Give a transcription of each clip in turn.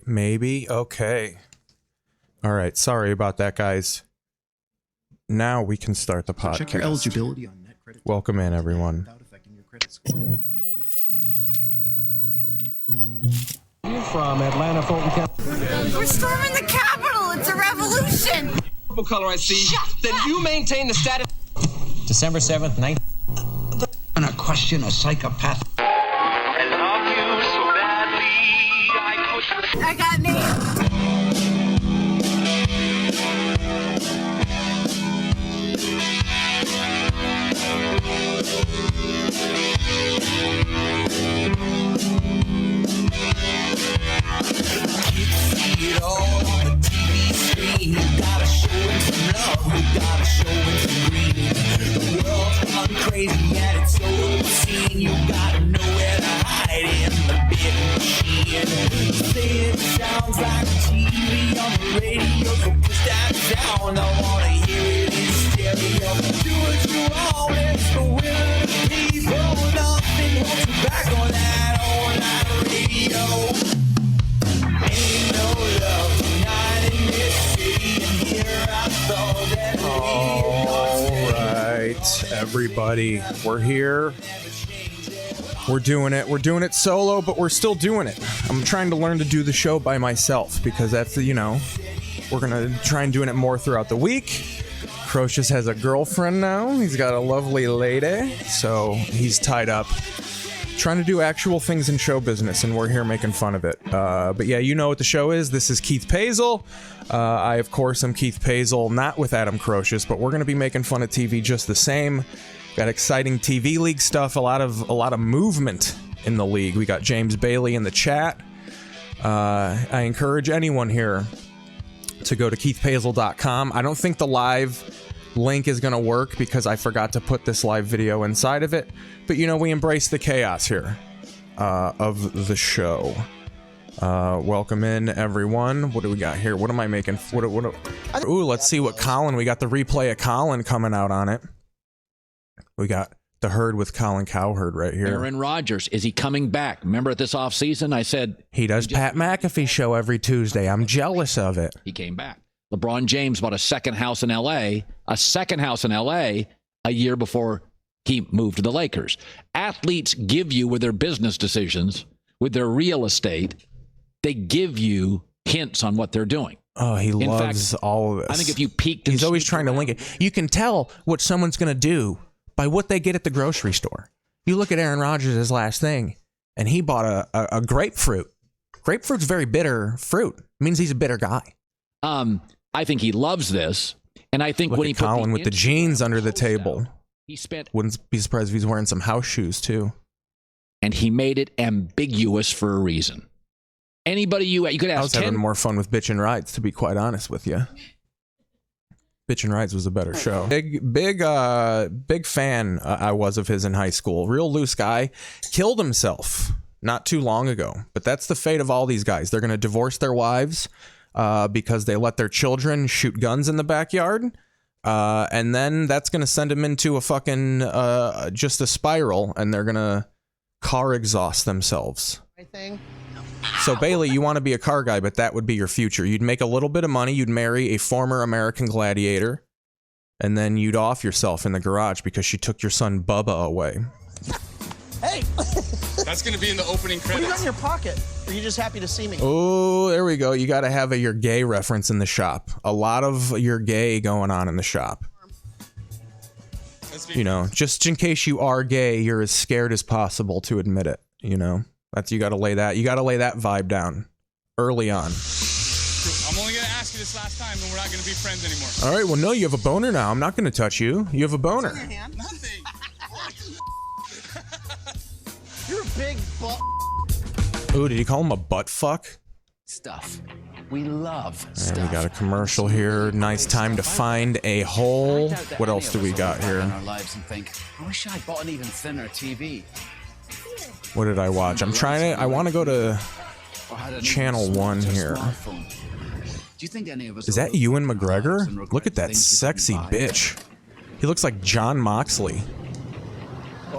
Maybe? Okay. Alright, sorry about that, guys. Now we can start the podcast. Check your eligibility on net credit. Welcome in, everyone. Without affecting your credit score. From Atlanta, Fulton County. We're storming the Capitol. It's a revolution. Purple color I see. Then you maintain the status. December 7th, 19... And a question a psychopath. I love you so badly. I got named. See it all on the TV screen. You gotta show it some love. You gotta show it some green. The world's gone crazy and it's so obscene. You gotta know where to hide in the big machine. Say it sounds like TV on the radio, so push that down. I wanna hear it in stereo. Do what you want, it's the will of the people. Nothing holds you back on that all-night radio. Ain't no love tonight in this city, and here I thought that Alright, everybody. We're here. We're doing it. We're doing it solo, but we're still doing it. I'm trying to learn to do the show by myself, because that's, you know, we're gonna try and doing it more throughout the week. Crocious has a girlfriend now. He's got a lovely lady, so he's tied up trying to do actual things in show business, and we're here making fun of it. But yeah, you know what the show is. This is Keith Paesel. I, of course, am Keith Paesel, not with Adam Crocious, but we're going to be making fun of TV just the same. Got exciting TV league stuff, a lot of movement in the league. We got James Bailey in the chat. I encourage anyone here to go to keithpaesel.com. I don't think the live link is going to work because I forgot to put this live video inside of it. But, you know, we embrace the chaos here of the show. Welcome in, everyone. What do we got here? What am I making? Ooh, let's see what Colin. We got the replay of Colin coming out on it. We got the herd with Colin Cowherd right here. Aaron Rodgers, is he coming back? Remember at this offseason, I said... He does Pat McAfee show every Tuesday. I'm jealous of it. He came back. LeBron James bought a second house in L.A., a year before he moved to the Lakers. Athletes give you, with their business decisions, with their real estate, they give you hints on what they're doing. Oh, he loves all of this. I think if you peeked... He's always trying to link it. You can tell what someone's going to do by what they get at the grocery store. You look at Aaron Rodgers' last thing, and he bought a grapefruit. Grapefruit's very bitter fruit. It means he's a bitter guy. I think he loves this, and I think Look when he at Colin with the jeans under the table. He spent... Wouldn't be surprised if he's wearing some house shoes, too. And he made it ambiguous for a reason. Anybody you could ask... I was having more fun with Bitchin Rides, to be quite honest with you. Bitchin Rides was a better show. Big fan I was of his in high school. Real loose guy. Killed himself not too long ago. But that's the fate of all these guys. They're going to divorce their wives because they let their children shoot guns in the backyard. And then that's going to send them into a fucking, just a spiral, and they're going to car exhaust themselves. So Bailey, you want to be a car guy, but that would be your future. You'd make a little bit of money, you'd marry a former American gladiator, and then you'd off yourself in the garage because she took your son Bubba away. Hey! That's going to be in the opening credits. What do you got in your pocket? Or are you just happy to see me? Oh, there we go. You got to have your gay reference in the shop. A lot of your gay going on in the shop. You know, just in case you are gay, you're as scared as possible to admit it, you know? That's, you got to lay that vibe down early on. I'm only going to ask you this last time, and we're not going to be friends anymore. All right, well, no, you have a boner now. I'm not going to touch you. You have a boner. Nothing. You're a big butt. Ooh, did he call him a butt fuck? Stuff. We love stuff. And we got a commercial here. Nice time to find a hole. What else do we got here? I wish I bought an even thinner TV. What did I watch? I want to go to channel 1 here. Is that Ewan McGregor? Look at that sexy bitch. He looks like John Moxley.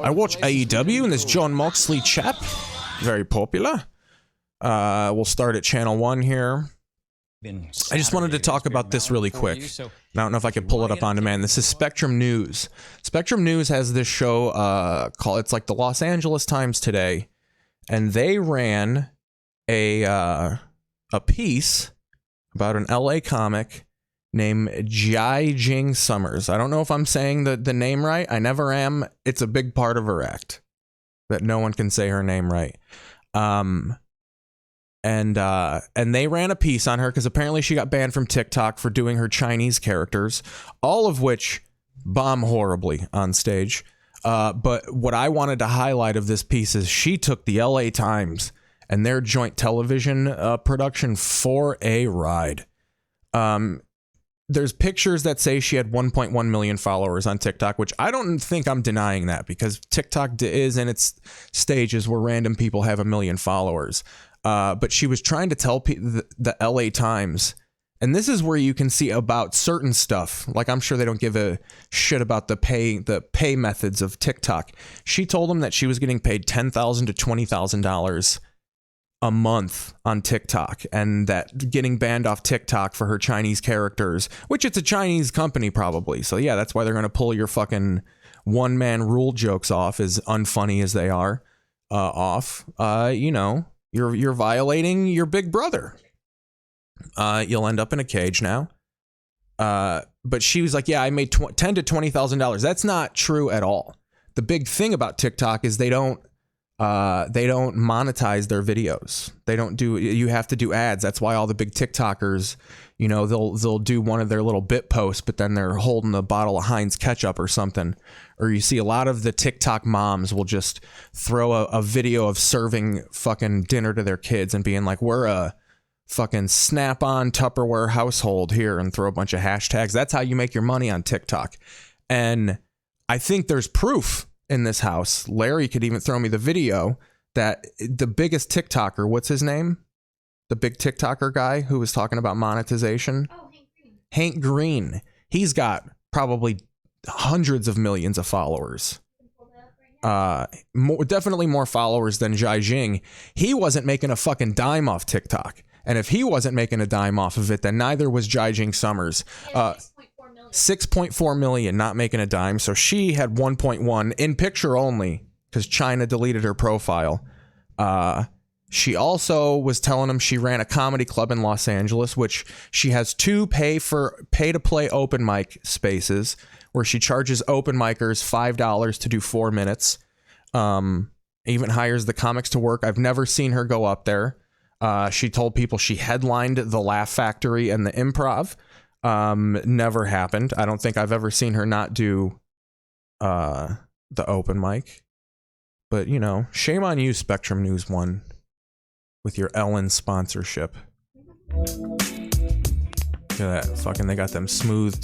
I watch AEW and this John Moxley chap. Very popular. We'll start at channel 1 here. I just wanted to talk about this really quick. I don't know if I could pull it up on demand. This is Spectrum News. Spectrum News has this show it's like the Los Angeles Times Today, and they ran a piece about an LA comic named Jai Jing Summers. I don't know if I'm saying the name right. I never am. It's a big part of her act that no one can say her name right. And they ran a piece on her because apparently she got banned from TikTok for doing her Chinese characters, all of which bomb horribly on stage. But what I wanted to highlight of this piece is she took the LA Times and their joint television production for a ride. There's pictures that say she had 1.1 million followers on TikTok, which I don't think I'm denying that, because TikTok is in its stages where random people have 1 million followers. But she was trying to tell the LA Times, and this is where you can see about certain stuff. Like, I'm sure they don't give a shit about the pay methods of TikTok. She told them that she was getting paid $10,000 to $20,000 a month on TikTok, and that getting banned off TikTok for her Chinese characters, which it's a Chinese company probably. So yeah, that's why they're going to pull your fucking one-man rule jokes off, as unfunny as they are, off. You know, you're violating your big brother. You'll end up in a cage now. But she was like, yeah, I made $10,000 to $20,000. That's not true at all. The big thing about TikTok is they don't monetize their videos. They don't do, you have to do ads. That's why all the big TikTokers, you know, they'll do one of their little bit posts, but then they're holding a bottle of Heinz ketchup or something. Or you see a lot of the TikTok moms will just throw a video of serving fucking dinner to their kids and being like, we're a fucking Snap-on Tupperware household here, and throw a bunch of hashtags. That's how you make your money on TikTok. And I think there's proof in this house. Larry could even throw me the video that the biggest TikToker, what's his name? The big TikToker guy who was talking about monetization. Oh, Hank Green. He's got probably hundreds of millions of followers. Definitely more followers than Jai Jing. He wasn't making a fucking dime off TikTok. And if he wasn't making a dime off of it, then neither was Jai Jing Summers. 6.4 million, not making a dime. So she had 1.1 in picture only, because China deleted her profile. She also was telling him she ran a comedy club in Los Angeles, which she has 2 pay to play open mic spaces, where she charges open micers $5 to do 4 minutes. Even hires the comics to work. I've never seen her go up there. She told people she headlined the Laugh Factory and the Improv. Never happened. I don't think I've ever seen her not do the open mic. But, you know, shame on you, Spectrum News 1, with your Ellen sponsorship. Look at that. Fucking, they got them smooth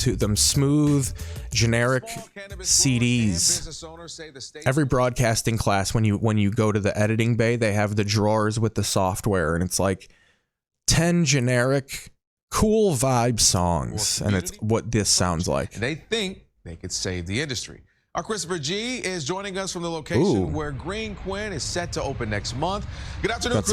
generic CDs. Every broadcasting class, when you go to the editing bay, they have the drawers with the software, and it's like 10 generic cool vibe songs, and it's what this sounds like. They think they could save the industry. Our Christopher G is joining us from the location where Green Quinn is set to open next month. Good afternoon, got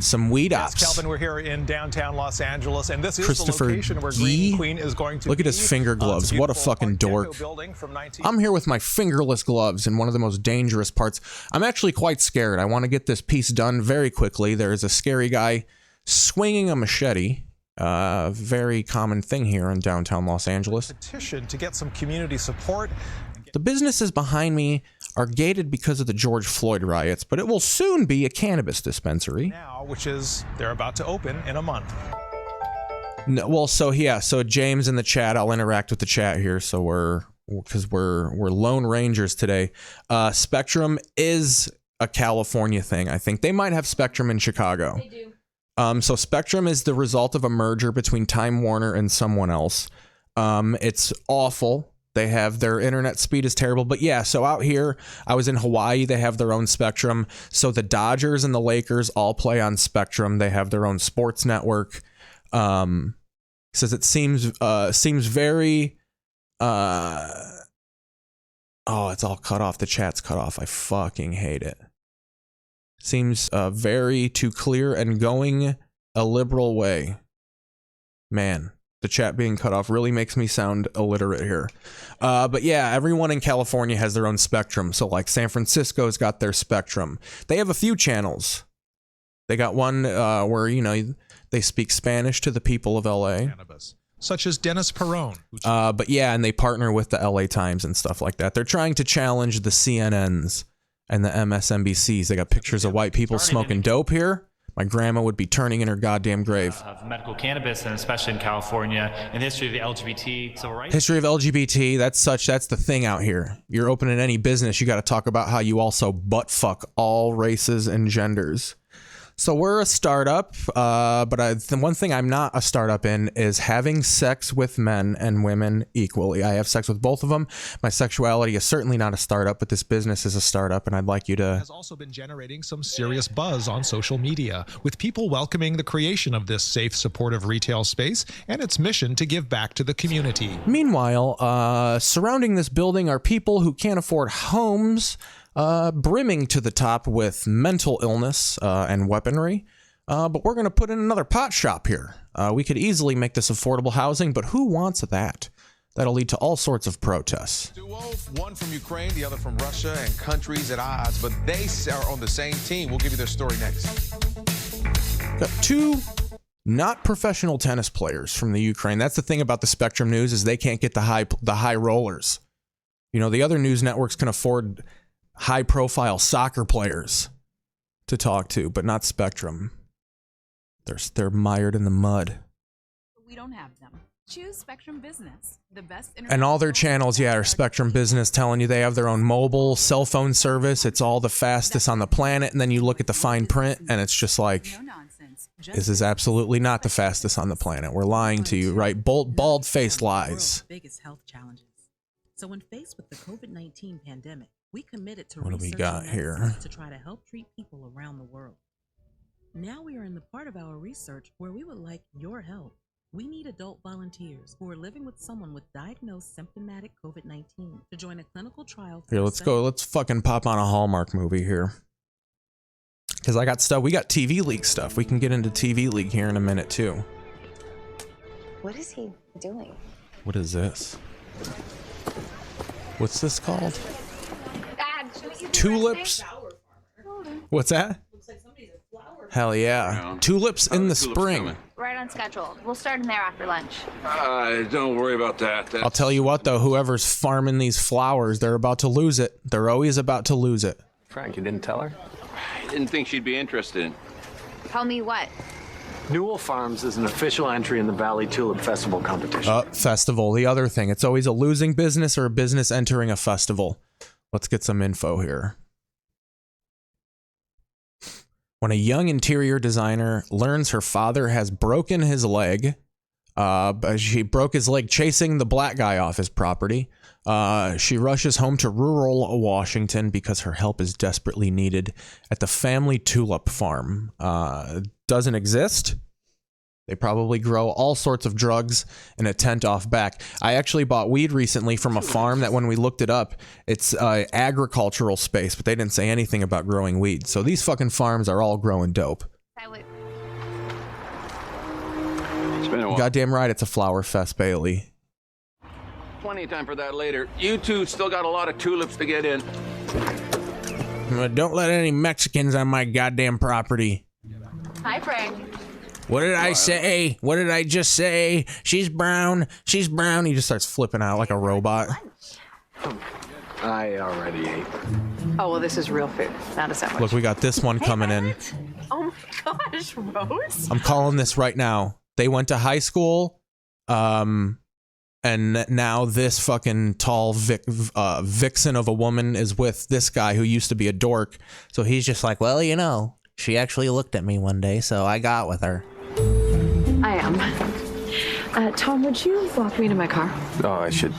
some weed ops. Yes, Calvin, we're here in downtown Los Angeles, and this is Christopher the location where Green Queen is going to Look at his finger gloves. What a fucking dork. I'm here with my fingerless gloves in one of the most dangerous parts. I'm actually quite scared. I want to get this piece done very quickly. There is a scary guy swinging a machete. Very common thing here in downtown Los Angeles. Petition to get some community support. The businesses behind me are gated because of the George Floyd riots, but it will soon be a cannabis dispensary. Now, which is they're about to open in a month. No, well, so James in the chat, I'll interact with the chat here. So we're Lone Rangers today. Spectrum is a California thing. I think they might have Spectrum in Chicago. They do. So Spectrum is the result of a merger between Time Warner and someone else. It's awful. They have their internet speed is terrible. But yeah, so out here, I was in Hawaii. They have their own Spectrum. So the Dodgers and the Lakers all play on Spectrum. They have their own sports network. Says it seems very it's all cut off. The chat's cut off. I fucking hate it. Seems very too clear and going a liberal way. Man, the chat being cut off really makes me sound illiterate here. But yeah, everyone in California has their own spectrum. So like San Francisco's got their spectrum. They have a few channels. They got one where, you know, they speak Spanish to the people of LA. Such as Dennis Perrone. But yeah, and they partner with the LA Times and stuff like that. They're trying to challenge the CNNs and the MSNBCs. They got pictures of white people smoking dope here. My grandma would be turning in her goddamn grave. Of medical cannabis, and especially in California, and the history of the LGBT civil rights. History of LGBT, that's the thing out here. You're opening any business, you got to talk about how you also butt fuck all races and genders. So we're a startup, but the one thing I'm not a startup in is having sex with men and women equally. I have sex with both of them. My sexuality is certainly not a startup, but this business is a startup, and I'd like you to... Has also been generating some serious buzz on social media, with people welcoming the creation of this safe, supportive retail space and its mission to give back to the community. Meanwhile, surrounding this building are people who can't afford homes, brimming to the top with mental illness and weaponry. But we're going to put in another pot shop here. We could easily make this affordable housing, but who wants that? That'll lead to all sorts of protests. One from Ukraine, the other from Russia, and countries at odds, but they are on the same team. We'll give you their story next. Got two not professional tennis players from the Ukraine. That's the thing about the Spectrum News, is they can't get the high rollers. You know, the other news networks can afford high-profile soccer players to talk to, but not Spectrum. They're mired in the mud. We don't have them. Choose Spectrum Business, the best. And all their channels, yeah, are Spectrum Business, telling you they have their own mobile cell phone service. It's all the fastest on the planet, and then you look at the fine print, and it's just like, this is absolutely not the fastest on the planet. We're lying to you, right? Bald-faced lies. Biggest health challenges. So when faced with the COVID-19 pandemic, we committed to what do we got here? To try to help treat people around the world. Now we are in the part of our research where we would like your help. We need adult volunteers who are living with someone with diagnosed symptomatic COVID-19 to join a clinical trial. Here, let's go. Let's fucking pop on a Hallmark movie here. Because I got stuff. We got TV League stuff. We can get into TV League here in a minute too. What is he doing? What is this? What's this called? Tulips? What's that? Hell yeah. Tulips in the spring. Right on schedule. We'll start in there after lunch. Don't worry about that. I'll tell you what though, whoever's farming these flowers, they're about to lose it. They're always about to lose it. Frank, you didn't tell her? I didn't think she'd be interested. Tell me what? Newell Farms is an official entry in the Valley Tulip Festival competition. Festival, the other thing. It's always a losing business or a business entering a festival. Let's get some info here. When a young interior designer learns her father has broken his leg, she broke his leg chasing the black guy off his property, she rushes home to rural Washington because her help is desperately needed at the family tulip farm. Doesn't exist. They probably grow all sorts of drugs in a tent off back. I actually bought weed recently from a farm that when we looked it up, it's agricultural space, but they didn't say anything about growing weed. So these fucking farms are all growing dope. Goddamn right, it's a flower fest, Bailey. Plenty of time for that later. You two still got a lot of tulips to get in. Don't let any Mexicans on my goddamn property. Hi, Frank. What did I say? What did I just say? She's brown. She's brown. He just starts flipping out like a robot. I already ate. Oh, well, this is real food. Not a sandwich. Look, we got this one coming in. Oh my gosh, Rose. I'm calling this right now. They went to high school, and now this fucking tall vixen of a woman is with this guy who used to be a dork. So he's just like, well, you know, she actually looked at me one day, so I got with her. I am. Tom, would you walk me to my car? Oh, I should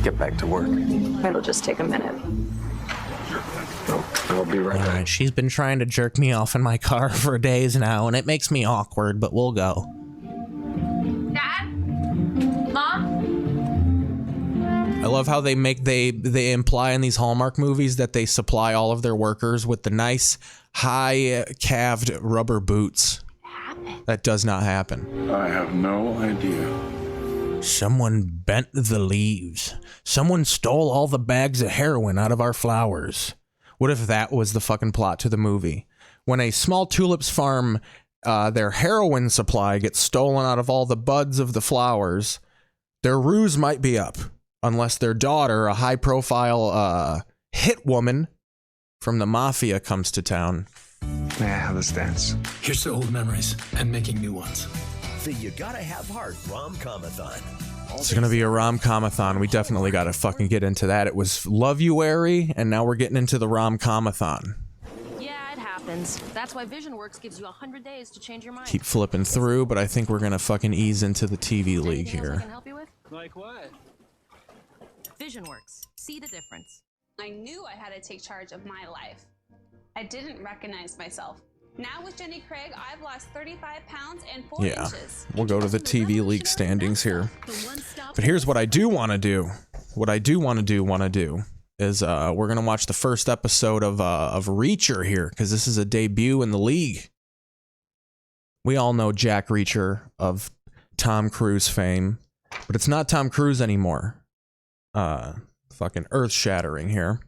get back to work. It'll just take a minute. I'll be right back. Right, she's been trying to jerk me off in my car for days now, and it makes me awkward, but we'll go. Dad? Mom? I love how they imply in these Hallmark movies that they supply all of their workers with the nice high calved rubber boots. That does not happen. I have no idea. Someone bent the leaves. Someone stole all the bags of heroin out of our flowers. What if that was the fucking plot to the movie? When a small tulips farm, their heroin supply gets stolen out of all the buds of the flowers, their ruse might be up. Unless their daughter, a high-profile hit woman from the mafia, comes to town. May I have this dance? Here's to old memories and making new ones. The You Gotta Have Heart rom-comathon. It's gonna be a rom-comathon. We definitely gotta fucking get into that. It was Love-You-ary, and now we're getting into the rom-comathon. Yeah, it happens. That's why VisionWorks gives you 100 days to change your mind. Keep flipping through, but I think we're gonna fucking ease into the TV league Anything else I here. can help you with? Like what? VisionWorks. See the difference. I knew I had to take charge of my life. I didn't recognize myself. Now with Jenny Craig, I've lost 35 pounds and 4 Yeah, inches. we'll go to the TV league standings here. But here's what I do want to do. What I do want to do is we're gonna watch the first episode of Reacher here, because this is a debut in the league. We all know Jack Reacher of Tom Cruise fame, but it's not Tom Cruise anymore. Fucking earth-shattering here.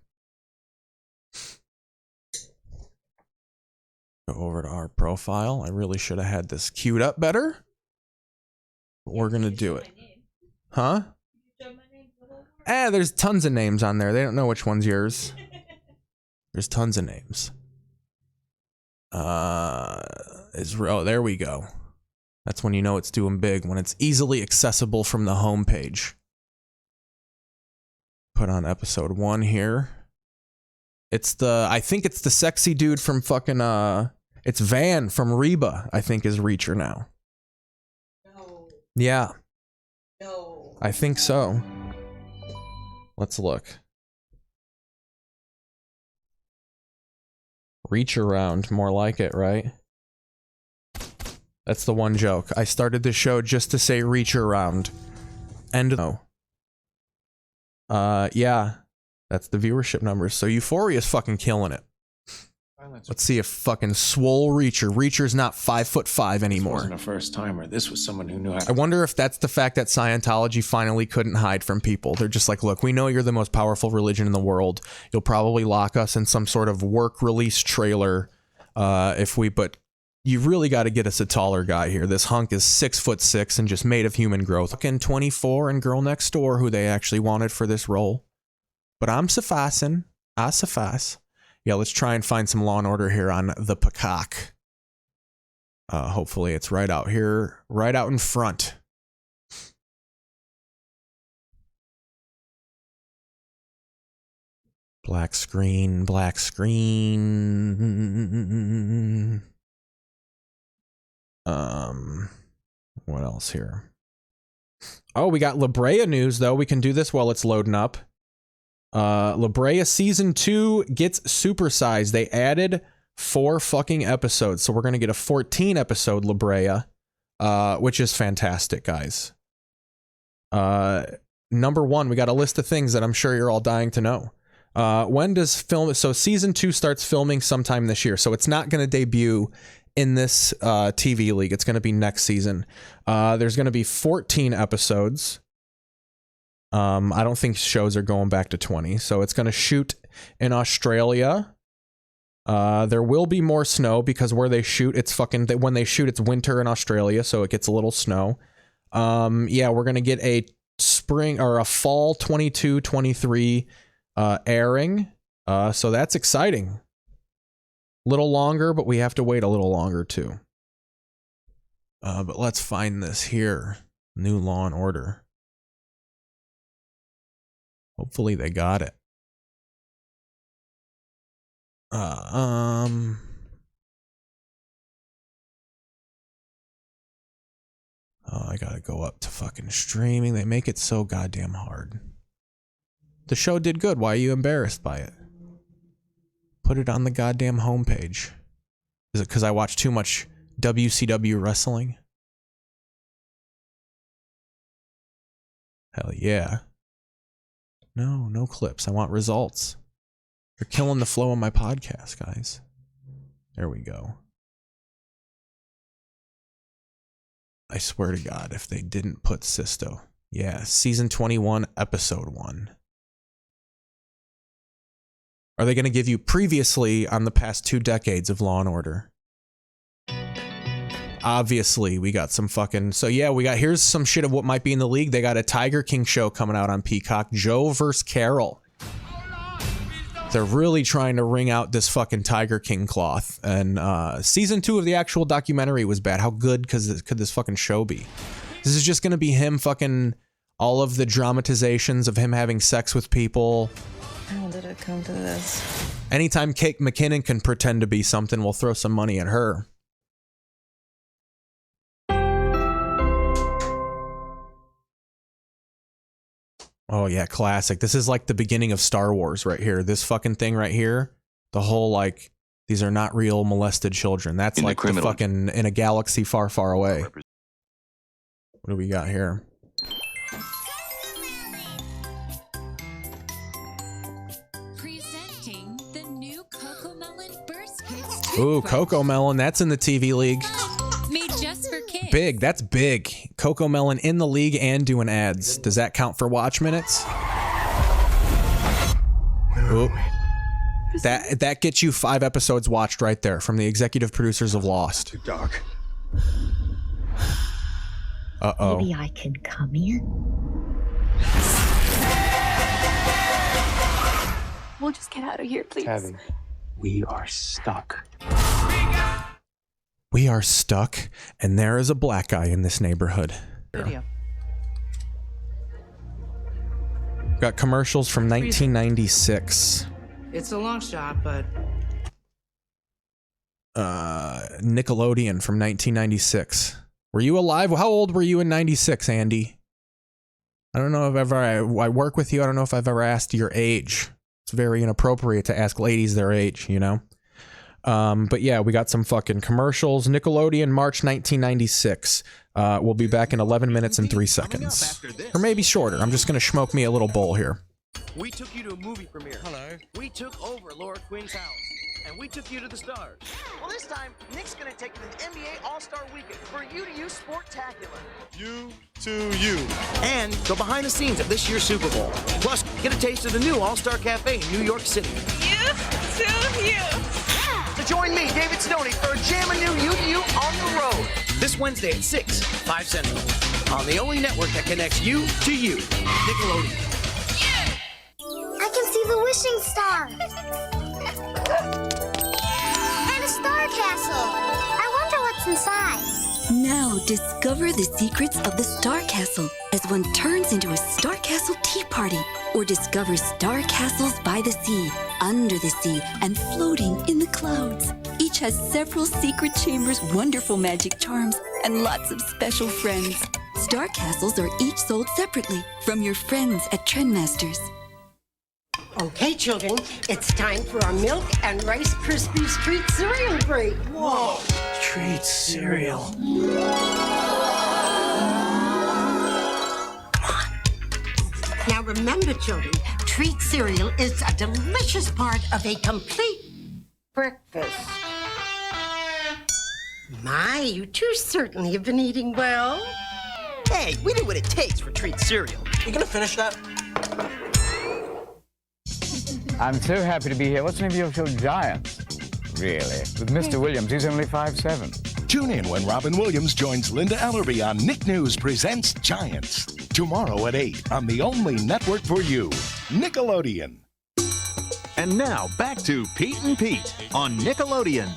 Go over to our profile. I really should have had this queued up better. But we're gonna do it. Huh? There's tons of names on there. They don't know which one's yours. There's tons of names. Oh, there we go. That's when you know it's doing big, when it's easily accessible from the homepage. Put on episode 1 here. I think it's the sexy dude from fucking, it's Van from Reba, I think, is Reacher now. No. Yeah. No. I think so. Let's look. Reach around, more like it, right? That's the one joke. I started this show just to say reach around. And no. Yeah. That's the viewership numbers. So Euphoria's fucking killing it. Let's see if fucking swole Reacher's not 5'5" anymore. This wasn't a first timer. This was someone who knew how to. I wonder if that's the fact that Scientology finally couldn't hide from people. They're just like, look, we know you're the most powerful religion in the world. You'll probably lock us in some sort of work release trailer, but you really got to get us a taller guy here. This hunk is 6'6" and just made of human growth. Fucking 24 and Girl Next Door, who they actually wanted for this role. But I'm sufficing. I suffice. Yeah, let's try and find some Law and Order here on the Peacock. Hopefully it's right out here, right out in front. Black screen, black screen. What else here? Oh, we got La Brea news, though. We can do this while it's loading up. La Brea season 2 gets supersized. They added 4 fucking episodes, so we're gonna get a 14 episode La Brea, which is fantastic, guys. Number 1, we got a list of things that I'm sure you're all dying to know. When does film? So season 2 starts filming sometime this year, so it's not gonna debut in this TV league. It's gonna be next season. There's gonna be 14 episodes. I don't think shows are going back to 20, so it's going to shoot in Australia. There will be more snow because where they shoot, it's when they shoot, it's winter in Australia, so it gets a little snow. Yeah, we're going to get a spring or a fall 22-23 airing. So that's exciting. Little longer, but we have to wait a little longer too. But let's find this here. New Law and Order. Hopefully they got it. Oh, I gotta go up to fucking streaming. They make it so goddamn hard. The show did good. Why are you embarrassed by it? Put it on the goddamn homepage. Is it because I watch too much WCW wrestling? Hell yeah. No clips. I want results. You're killing the flow of my podcast, guys. There we go. I swear to God, if they didn't put Sisto. Yeah, season 21, episode 1. Are they going to give you previously on the past 2 decades of Law and Order? Obviously, we got some fucking... So yeah, here's some shit of what might be in the league. They got a Tiger King show coming out on Peacock. Joe versus Carol. They're really trying to wring out this fucking Tiger King cloth. And season 2 of the actual documentary was bad. How good could this fucking show be? This is just going to be him fucking... all of the dramatizations of him having sex with people. How did it come to this? Anytime Kate McKinnon can pretend to be something, we'll throw some money at her. Oh yeah, classic. This is like the beginning of Star Wars right here. This fucking thing right here. The whole like, these are not real molested children. That's like the fucking in a galaxy far, far away. What do we got here? Presenting the new Coco Melon Burst Kids. Ooh, Coco Melon. That's in the TV league. Made just for kids. Big. That's big. Coco Melon in the league and doing ads. Does that count for watch minutes? Ooh. That gets you 5 episodes watched right there from the executive producers of Lost. Too dark. Uh-oh. Maybe I can come in. We'll just get out of here, please. Tabby, we are stuck. We are stuck, and there is a black guy in this neighborhood. Video. Got commercials from 1996. It's a long shot, but Nickelodeon from 1996. Were you alive? How old were you in 96, Andy? I don't know if I work with you. I don't know if I've ever asked your age. It's very inappropriate to ask ladies their age, you know? But yeah, we got some fucking commercials. Nickelodeon, March 1996. We'll be back in 11 minutes and 3 seconds. Or maybe shorter. I'm just going to schmoke me a little bowl here. We took you to a movie premiere. Hello. We took over Laura Queen's house. And we took you to the stars. Well, this time, Nick's going to take you to the NBA All-Star Weekend for you to use Sportacular. You to you. And go behind the scenes of this year's Super Bowl. Plus, get a taste of the new All-Star Cafe in New York City. You to you. So join me, David Snowden, for a jamming new You to You on the road. This Wednesday at 6, 5 Central. On the only network that connects you to you. Nickelodeon. I can see the wishing star. And a star castle. I wonder what's inside. Now discover the secrets of the Star Castle as one turns into a Star Castle tea party, or discover Star Castles by the sea, under the sea, and floating in the clouds. Each has several secret chambers, wonderful magic charms, and lots of special friends. Star Castles are each sold separately from your friends at Trendmasters. Okay, children, it's time for our Milk and Rice Krispies Treat Cereal break. Whoa. Treat cereal. Now remember, children, treat cereal is a delicious part of a complete breakfast. My, you two certainly have been eating well. Hey, we know what it takes for treat cereal. You gonna finish that? I'm so happy to be here. What's the name of your show? Giants. Really? With Mr. Williams, he's only 5'7". Tune in when Robin Williams joins Linda Ellerby on Nick News Presents Giants. Tomorrow at 8 on the only network for you, Nickelodeon. And now back to Pete and Pete on Nickelodeon.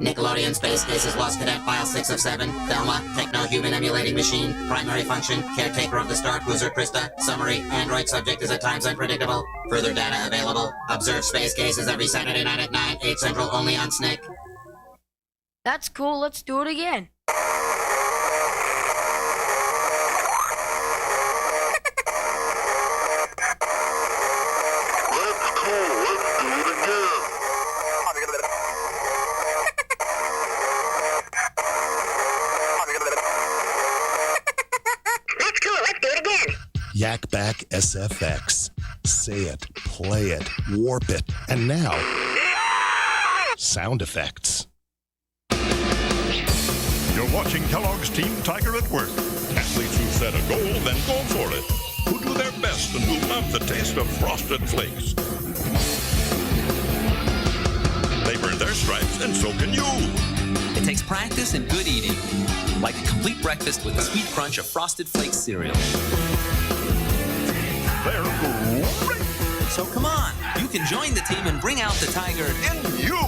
Nickelodeon Space Cases Lost Cadet File 6 of 7. Thelma, Techno-Human Emulating Machine. Primary function, caretaker of the Star Cruiser Krista. Summary, Android subject is at times unpredictable. Further data available. Observe Space Cases every Saturday night at 9, 8 Central, only on SNIC. That's cool, let's do it again. Yak Back SFX. Say it, play it, warp it, and now, sound effects. You're watching Kellogg's Team Tiger at work. Athletes who set a goal, then go for it. Who do their best and who love the taste of Frosted Flakes. They earn their stripes, and so can you. It takes practice and good eating, like a complete breakfast with the sweet crunch of Frosted Flakes cereal. They're great. So come on, you can join the team and bring out the tiger in you.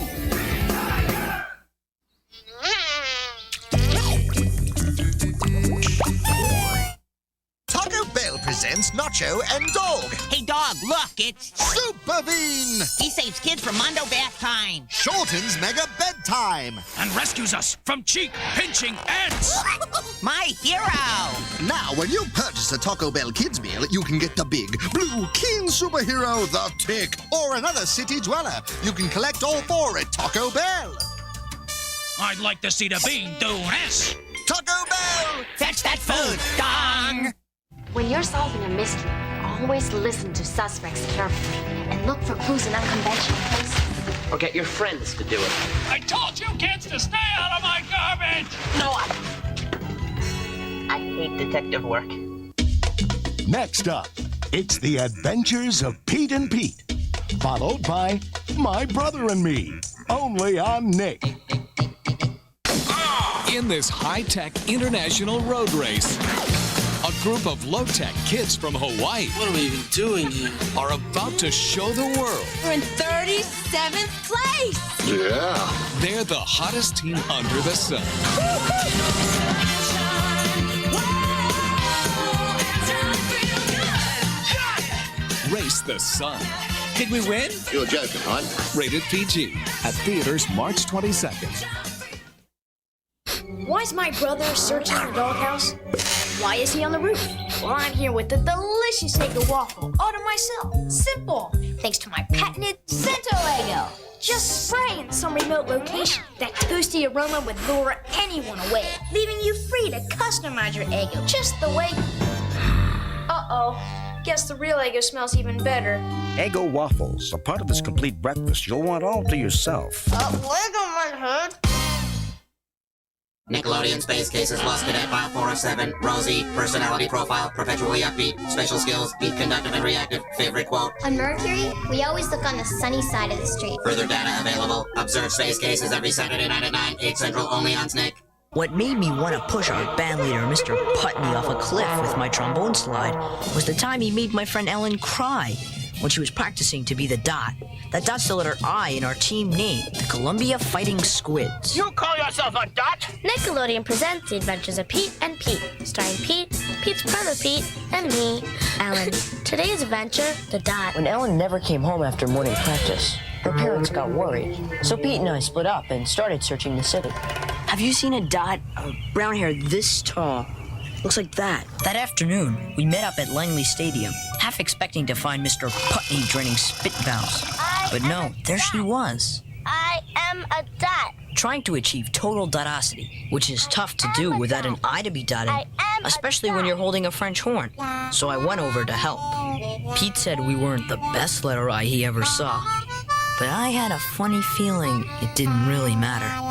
Taco Bell presents Nacho and Dog. Hey, Dog, look, it's Super Bean. He saves kids from Mondo bath time. Shortens Mega Bedtime. And rescues us from cheap, pinching ants. My hero. Now, when you purchase a Taco Bell Kids meal, you can get the big, blue, keen superhero, the Tick, or another city dweller. You can collect all four at Taco Bell. I'd like to see the bean doing this. Taco Bell! Fetch that food, Dong! When you're solving a mystery, always listen to suspects carefully and look for clues in unconventional places. Or get your friends to do it. I told you kids to stay out of my garbage! No, I hate detective work. Next up, it's the adventures of Pete and Pete, followed by My Brother and Me, only on Nick. In this high-tech international road race, a group of low-tech kids from Hawaii. What are we even doing here? Are about to show the world. We're in 37th place! Yeah. They're the hottest team under the sun. Race the Sun. Did we win? You're joking, right? Rated PG. At theaters March 22nd. Why is my brother searching the doghouse? Why is he on the roof? Well, I'm here with the delicious Eggo waffle all to myself. Simple. Thanks to my patented Cento Eggo. Just spray in some remote location. That toasty aroma would lure anyone away, leaving you free to customize your Eggo just the way. Uh-oh. Guess the real Eggo smells even better. Eggo waffles, a part of this complete breakfast you'll want all to yourself. Eggo my head. Nickelodeon Space Cases Lost Cadet File 407, Rosie, personality profile, perpetually upbeat, special skills, beat conductive and reactive, favorite quote. On Mercury, we always look on the sunny side of the street. Further data available. Observe Space Cases every Saturday night at 9, 8 Central, only on SNIC. What made me want to push our band leader, Mr. Putney, off a cliff with my trombone slide was the time he made my friend Ellen cry when she was practicing to be the Dot. That Dot's the letter I in our team name, the Columbia Fighting Squids. You call yourself a Dot? Nickelodeon presents The Adventures of Pete and Pete, starring Pete, Pete's brother Pete, and me, Ellen. Today's adventure, the Dot. When Ellen never came home after morning practice, her parents got worried. So Pete and I split up and started searching the city. Have you seen a Dot, brown hair this tall? Looks like that. That afternoon, we met up at Langley Stadium, half expecting to find Mr. Putney draining spit valves. But no, there she was. I am a Dot. Trying to achieve total dotosity, which is tough to do without an eye to be dotting, especially when you're holding a French horn. So I went over to help. Pete said we weren't the best letter I he ever saw, but I had a funny feeling it didn't really matter.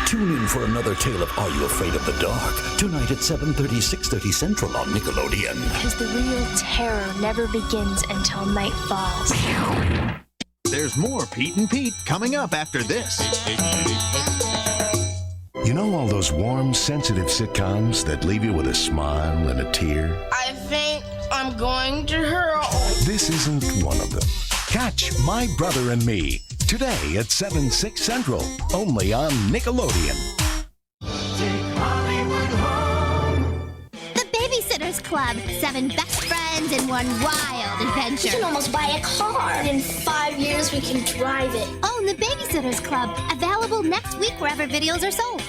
Tune in for another tale of Are You Afraid of the Dark? Tonight at 7:30, 6:30 Central on Nickelodeon. Because the real terror never begins until night falls. There's more Pete and Pete coming up after this. You know all those warm, sensitive sitcoms that leave you with a smile and a tear? I think I'm going to hurl. This isn't one of them. Catch My Brother and Me today at 7, 6 Central, only on Nickelodeon. The Babysitter's Club. 7 best friends in one wild adventure. We can almost buy a car. And in 5 years, we can drive it. Own the Babysitter's Club. Available next week wherever videos are sold.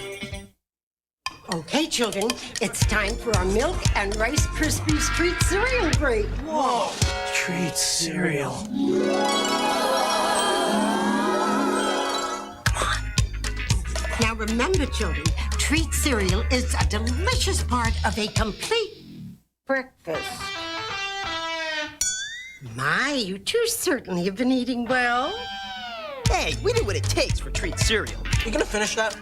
Okay, children, it's time for our Milk and Rice Krispies Treat Cereal break. Whoa! Treat cereal. Now remember, children, treat cereal is a delicious part of a complete breakfast. My, you two certainly have been eating well. Hey, we know what it takes for treat cereal. You gonna finish that?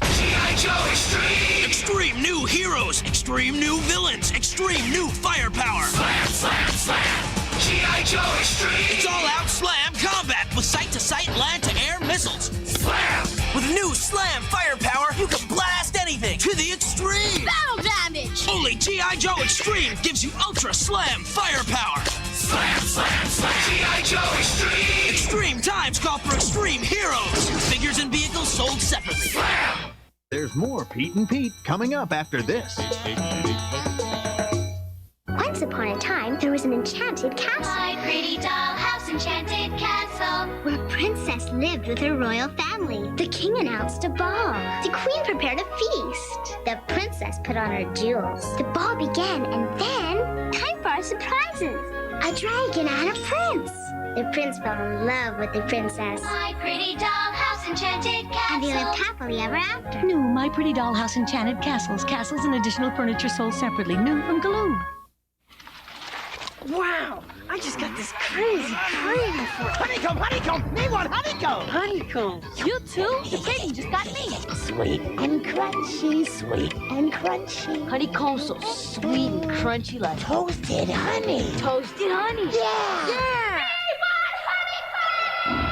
G.I. Joe Extreme! Extreme new heroes, extreme new villains, extreme new firepower. Slam, slam, slam! G.I. Joe Extreme! It's all-out slam combat with sight-to-sight, land-to-air missiles. Slam! With new slam firepower, you can blast anything to the extreme. Battle damage! Only G.I. Joe Extreme gives you ultra slam firepower. Slam, slam, slam! G.I. Joe Extreme! Extreme times call for extreme heroes. Figures and vehicles sold separately. Slam! There's more Pete and Pete coming up after this. Once upon a time, there was an enchanted castle. My pretty dollhouse enchanted castle. Where a princess lived with her royal family. The king announced a ball. The queen prepared a feast. The princess put on her jewels. The ball began, and then, time for our surprises. A dragon and a prince. The prince fell in love with the princess. My pretty dollhouse enchanted castle. And they lived happily ever after. New My Pretty Dollhouse Enchanted Castles. Castles and additional furniture sold separately. New from Galoob. Wow, I just got this crazy craving for honeycomb, honeycomb! Me want honeycomb! Honeycomb! You too? The baby just got me. Sweet and crunchy, sweet and crunchy. Honeycomb so sweet and crunchy like Toasted honey. toasted honey. Yeah! Yeah!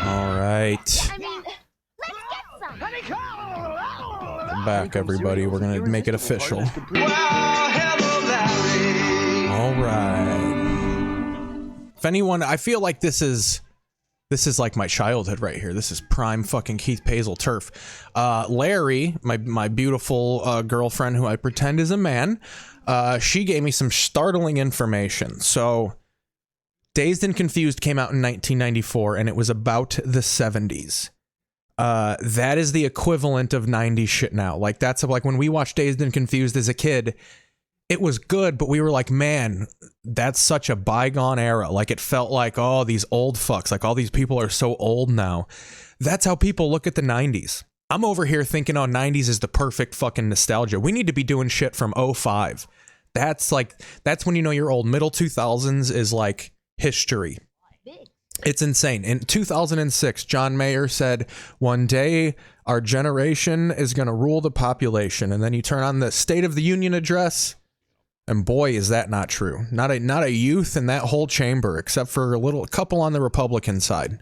All right. I mean, let's get some. I'm back, everybody. We're gonna make it official. All right. If anyone, I feel like this is like my childhood right here. This is prime fucking Keith Paesel turf. Larry, my beautiful girlfriend who I pretend is a man, she gave me some startling information. So, Dazed and Confused came out in 1994, and it was about the 70s. That is the equivalent of 90s shit now. Like, that's like when we watched Dazed and Confused as a kid, it was good, but we were like, man, that's such a bygone era. Like, it felt like, oh, these old fucks, like all these people are so old now. That's how people look at the 90s. I'm over here thinking, oh, 90s is the perfect fucking nostalgia. We need to be doing shit from 05. That's when you know you're old. Middle 2000s is like history. It's insane. In 2006, John Mayer said, one day our generation is going to rule the population. And then you turn on the State of the Union address, and boy, is that not true. Not a youth in that whole chamber, except for a couple on the Republican side.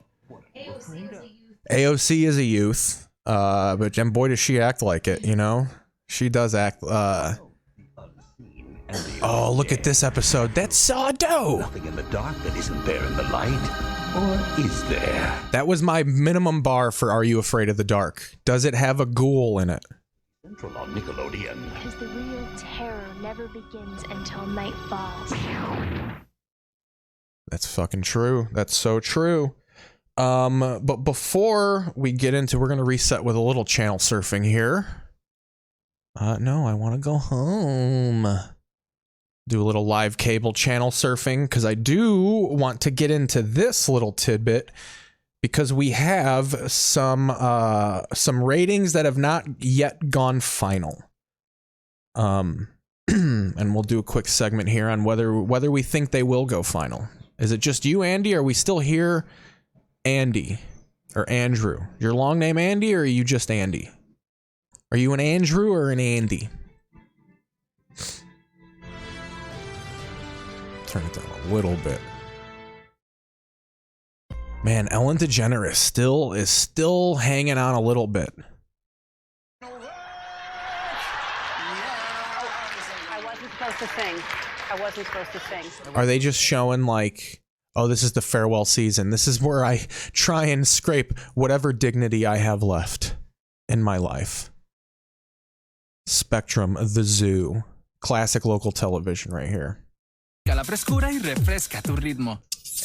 AOC is a youth, but and boy, does she act like it, you know? She does act, oh, look at this episode. That's so dope. Nothing in the dark that isn't there in the light. Or is there? That was my minimum bar for Are You Afraid of the Dark? Does it have a ghoul in it? Central on Nickelodeon. Because the real terror never begins until night falls. That's fucking true. That's so true. But before we get into, we're going to reset with a little channel surfing here. No, I want to go home. Do a little live cable channel surfing, because I do want to get into this little tidbit, because we have some ratings that have not yet gone final. And we'll do a quick segment here on whether we think they will go final. Is it just you, Andy? Are we still here, Andy or Andrew? Your long name Andy, or are you just Andy? Are you an Andrew or an Andy? Turn it down a little bit. Man, Ellen DeGeneres is still hanging on a little bit. I wasn't supposed to sing. I wasn't supposed to sing. Are they just showing like, oh, this is the farewell season. This is where I try and scrape whatever dignity I have left in my life. Spectrum, The Zoo. Classic local television right here.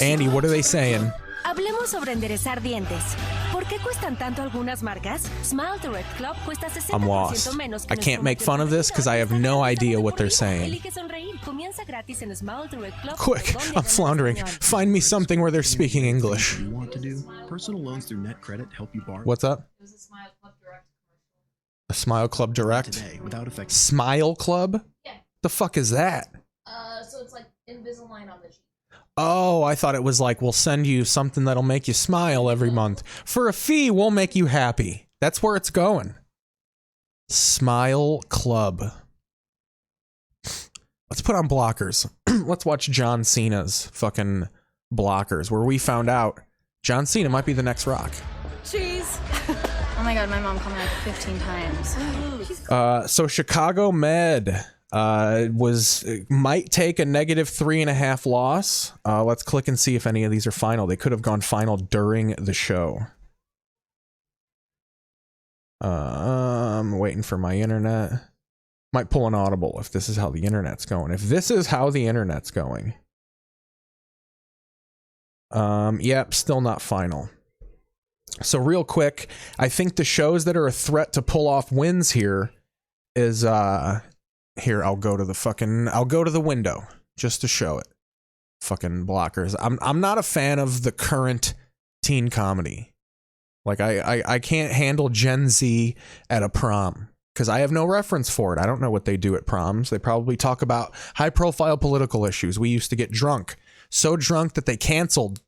Andy, what are they saying? Hablemos sobre enderezar dientes. ¿Por qué cuestan tanto algunas marcas? Smile Direct Club cuesta 60% I'm lost. I can't make fun of this because I have no idea what they're saying. Quick, I'm floundering. Find me something where they're speaking English. You want to do personal loans through Net Credit help you borrow. What's up? A Smile Club Direct? Today, without effect. Smile Club? Yeah. The fuck is that? So it's like Invisalign on the cheek. Oh, I thought it was like, we'll send you something that'll make you smile every month. For a fee, we'll make you happy. That's where it's going. Smile Club. Let's put on blockers. Let's watch John Cena's fucking blockers, where we found out John Cena might be the next Rock. Cheese. Oh my god, my mom called me like 15 times. So Chicago Med might take a -3.5 loss. Let's click and see if any of these are final. They could have gone final during the show. I'm waiting for my internet. Might pull an audible if this is how the internet's going. If this is how the internet's going. Yep, still not final. So real quick, I think the shows that are a threat to pull off wins here is here, I'll go to the window just to show it. Fucking blockers. I'm not a fan of the current teen comedy. Like I can't handle Gen Z at a prom because I have no reference for it. I don't know what they do at proms. They probably talk about high profile political issues. We used to get drunk. So drunk that they canceled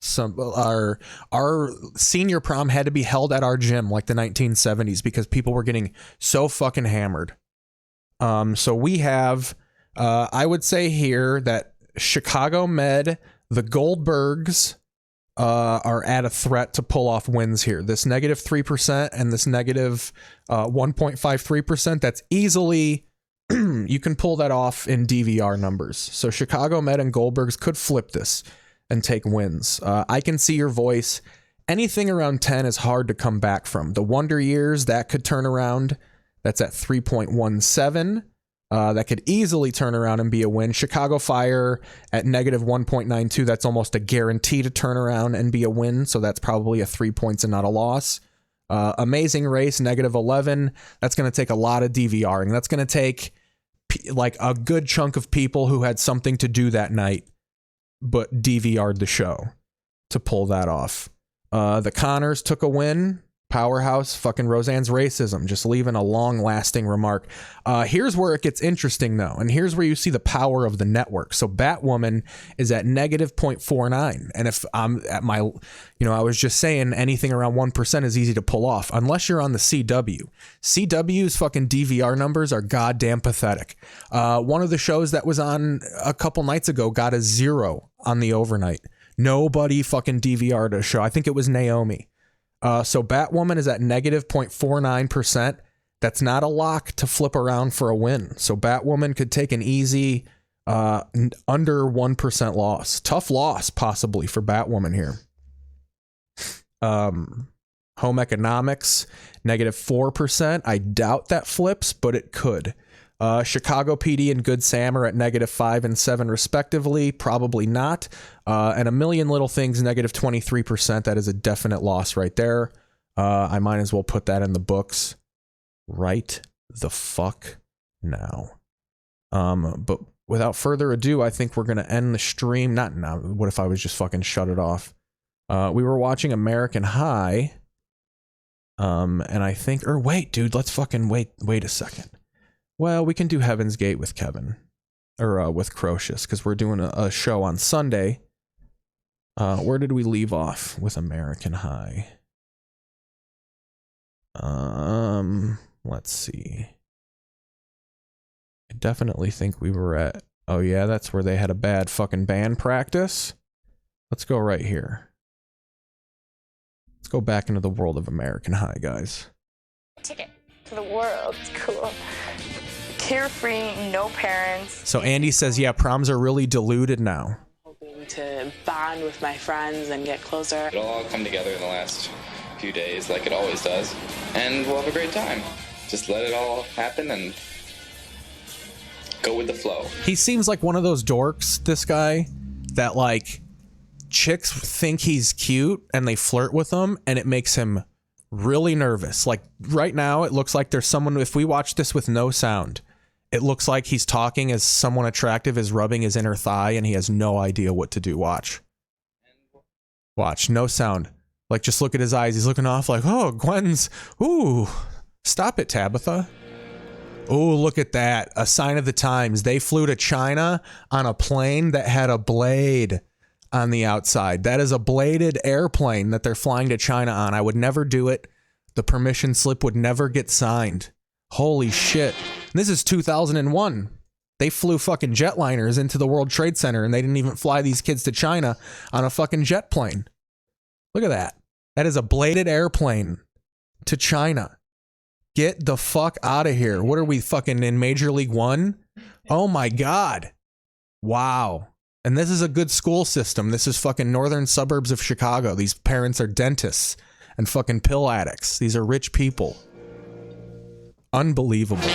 our senior prom had to be held at our gym like the 1970s because people were getting so fucking hammered. So we have, I would say here that Chicago Med, the Goldbergs, are at a threat to pull off wins here. This -3% and this -1.53%, that's easily, you can pull that off in DVR numbers. So Chicago Med and Goldbergs could flip this and take wins. I Can See Your Voice. Anything around 10 is hard to come back from. The Wonder Years, that could turn around. That's at 3.17. That could easily turn around and be a win. Chicago Fire at -1.92. That's almost a guarantee to turn around and be a win. So that's probably a 3 points and not a loss. Amazing Race, -11. That's going to take a lot of DVRing. That's going to take like a good chunk of people who had something to do that night, but DVR'd the show to pull that off. The Connors took a win. Powerhouse, fucking Roseanne's racism, just leaving a long-lasting remark. Here's where it gets interesting, though, and here's where you see the power of the network. So Batwoman is at -0.49, and if I'm at my, I was just saying anything around 1% is easy to pull off, unless you're on the CW. CW's fucking DVR numbers are goddamn pathetic. One of the shows that was on a couple nights ago got a 0 on the overnight. Nobody fucking DVR'd a show. I think it was Naomi. So Batwoman is at -0.49%. That's not a lock to flip around for a win. So Batwoman could take an easy under 1% loss. Tough loss possibly for Batwoman here. Home Economics, -4%. I doubt that flips, but it could. Chicago PD and Good Sam are at -5 and 7 respectively. Probably not. And A Million Little Things, -23%. That is a definite loss right there. I might as well put that in the books right the fuck now. But without further ado, I think we're going to end the stream. Not now. What if I was just fucking shut it off? We were watching American High. And I think, or wait, dude, let's fucking wait a second. Well, we can do Heaven's Gate with Kevin, or with Crocious, because we're doing a show on Sunday. Where did we leave off with American High? Let's see. I definitely think we were at, oh yeah, that's where they had a bad fucking band practice. Let's go right here. Let's go back into the world of American High, guys. Ticket to the world. It's cool. Carefree, no parents. So Andy says, yeah, proms are really diluted now. Hoping to bond with my friends and get closer. It'll all come together in the last few days like it always does. And we'll have a great time. Just let it all happen and go with the flow. He seems like one of those dorks, this guy, that like chicks think he's cute and they flirt with him and it makes him really nervous. Like right now, it looks like there's someone, if we watch this with no sound, it looks like he's talking as someone attractive is rubbing his inner thigh and he has no idea what to do. Watch. Watch, no sound. Like just look at his eyes. He's looking off like, oh, Gwen's, ooh, Stop it, Tabitha. Oh, look at that. A sign of the times. They flew to China on a plane that had a blade on the outside. That is a bladed airplane that they're flying to China on. I would never do it. The permission slip would never get signed. Holy shit. And this is 2001. They flew fucking jetliners into the World Trade Center and they didn't even fly these kids to China on a fucking jet plane. Look at that. That is a bladed airplane to China. Get the fuck out of here. What are we fucking in Major League One? Oh my God. Wow. And this is a good school system. This is fucking northern suburbs of Chicago. These parents are dentists and fucking pill addicts. These are rich people. Unbelievable.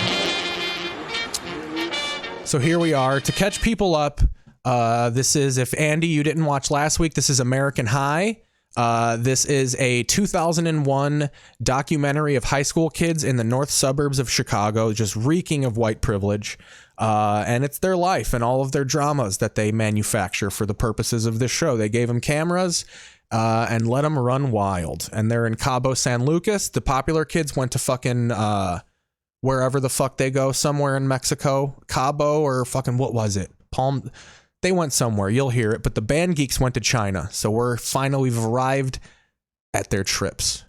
So here we are. To catch people up, this is, if Andy, you didn't watch last week, this is American High. This is a 2001 documentary of high school kids in the north suburbs of Chicago, just reeking of white privilege. And it's their life and all of their dramas that they manufacture for the purposes of this show. They gave them cameras and let them run wild. And they're in Cabo San Lucas. The popular kids went to fucking wherever the fuck they go, somewhere in Mexico, Cabo or fucking, what was it? Palm. They went somewhere, you'll hear it, but the band geeks went to China. So we've arrived at their trips.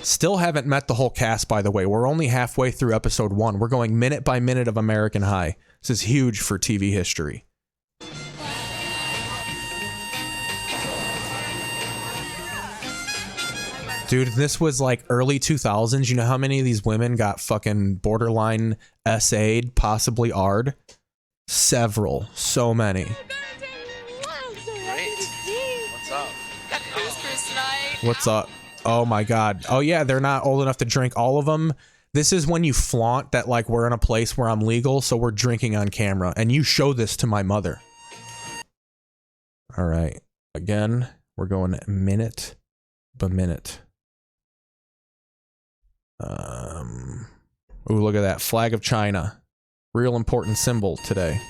Still haven't met the whole cast, by the way. We're only halfway through episode 1. We're going minute by minute of American High. This is huge for TV history. Dude, this was like early 2000s. You know how many of these women got fucking borderline SA'd, possibly R'd? Several. So many. What's up? Boosters tonight. What's up? Oh my God. Oh yeah, they're not old enough to drink all of them. This is when you flaunt that like we're in a place where I'm legal, so we're drinking on camera. And you show this to my mother. All right. Again, we're going minute by minute. Ooh, look at that. Flag of China. Real important symbol today.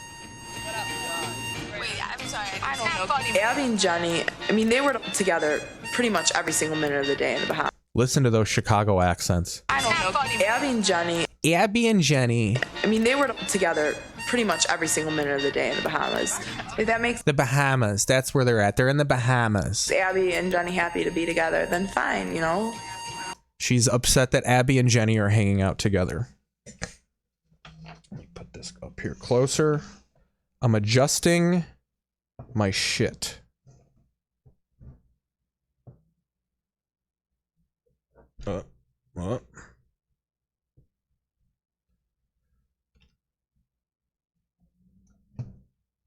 Wait, I'm sorry. I don't know. Abby and Jenny, I mean, they were together pretty much every single minute of the day in the Bahamas. Listen to those Chicago accents. I don't know. Abby and Jenny. Abby and Jenny. I mean, they were together pretty much every single minute of the day in the Bahamas. If that makes the Bahamas. That's where they're at. They're in the Bahamas. Abby and Jenny happy to be together, then fine, you know? She's upset that Abby and Jenny are hanging out together. Let me put this up here closer. I'm adjusting my shit.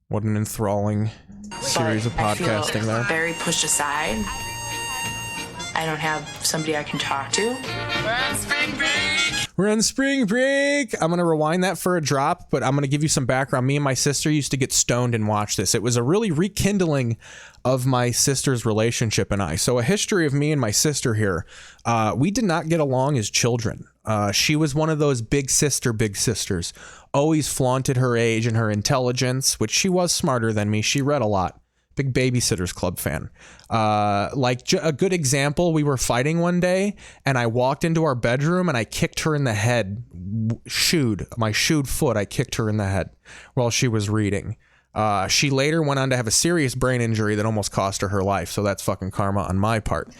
What an enthralling series of podcasting there. Very pushed aside. I don't have somebody I can talk to. We're on spring break. We're on spring break. I'm going to rewind that for a drop, but I'm going to give you some background. Me and my sister used to get stoned and watch this. It was a really rekindling of my sister's relationship and I. So a history of me and my sister here. We did not get along as children. She was one of those big sisters. Always flaunted her age and her intelligence, which she was smarter than me. She read a lot. Big Babysitters Club fan. A good example, we were fighting one day and I walked into our bedroom and I kicked her in the head. My shooed foot, I kicked her in the head while she was reading. She later went on to have a serious brain injury that almost cost her life. So that's fucking karma on my part.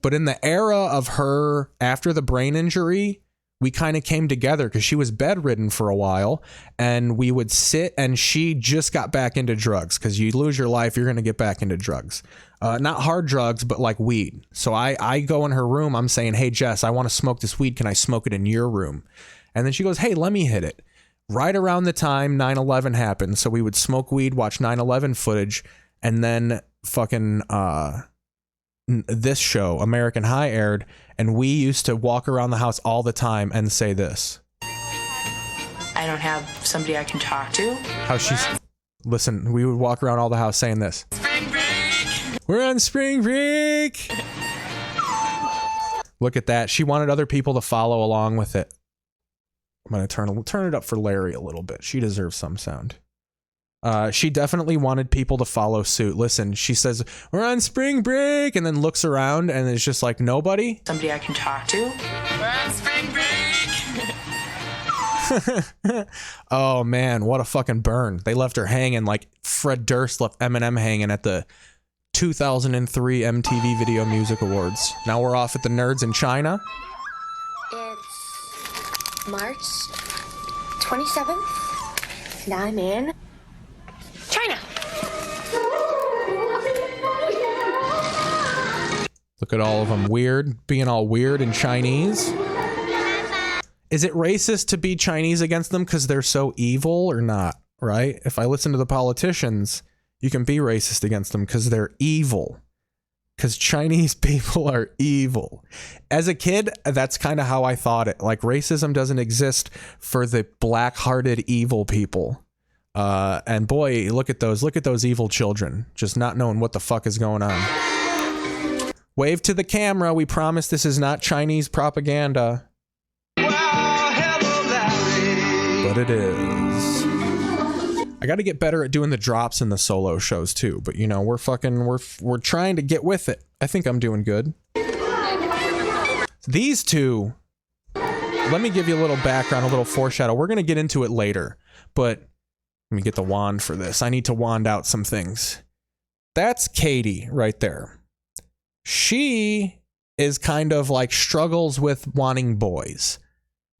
But in the era of her, after the brain injury, we kind of came together because she was bedridden for a while and we would sit and she just got back into drugs because you lose your life, you're going to get back into drugs. Not hard drugs, but like weed. So I go in her room. I'm saying, hey, Jess, I want to smoke this weed. Can I smoke it in your room? And then she goes, hey, let me hit it. Right around the time 9/11 happened. So we would smoke weed, watch 9/11 footage, and then fucking this show, American High, aired, and we used to walk around the house all the time and say this. I don't have somebody I can talk to. Listen, we would walk around all the house saying this. Spring break. We're on spring break. Look at that. She wanted other people to follow along with it. I'm going to turn it up for Larry a little bit. She deserves some sound. She definitely wanted people to follow suit. Listen, she says, we're on spring break, and then looks around and is just like, nobody? Somebody I can talk to? We're on spring break! Oh, man, what a fucking burn. They left her hanging like Fred Durst left Eminem hanging at the 2003 MTV Video Music Awards. Now we're off at the nerds in China. It's March 27th, and I'm in China. Look at all of them weird, being all weird in Chinese. Is it racist to be Chinese against them because they're so evil or not, right? If I listen to the politicians, you can be racist against them because they're evil. Because Chinese people are evil. As a kid, that's kind of how I thought it. Like, racism doesn't exist for the black-hearted evil people. And boy, look at those evil children, just not knowing what the fuck is going on. Wave to the camera. We promise this is not Chinese propaganda. But it is. I got to get better at doing the drops in the solo shows too. But you know, we're trying to get with it. I think I'm doing good. These two, let me give you a little background, a little foreshadow. We're going to get into it later, but let me get the wand for this. I need to wand out some things. That's Katie right there. She is kind of like struggles with wanting boys.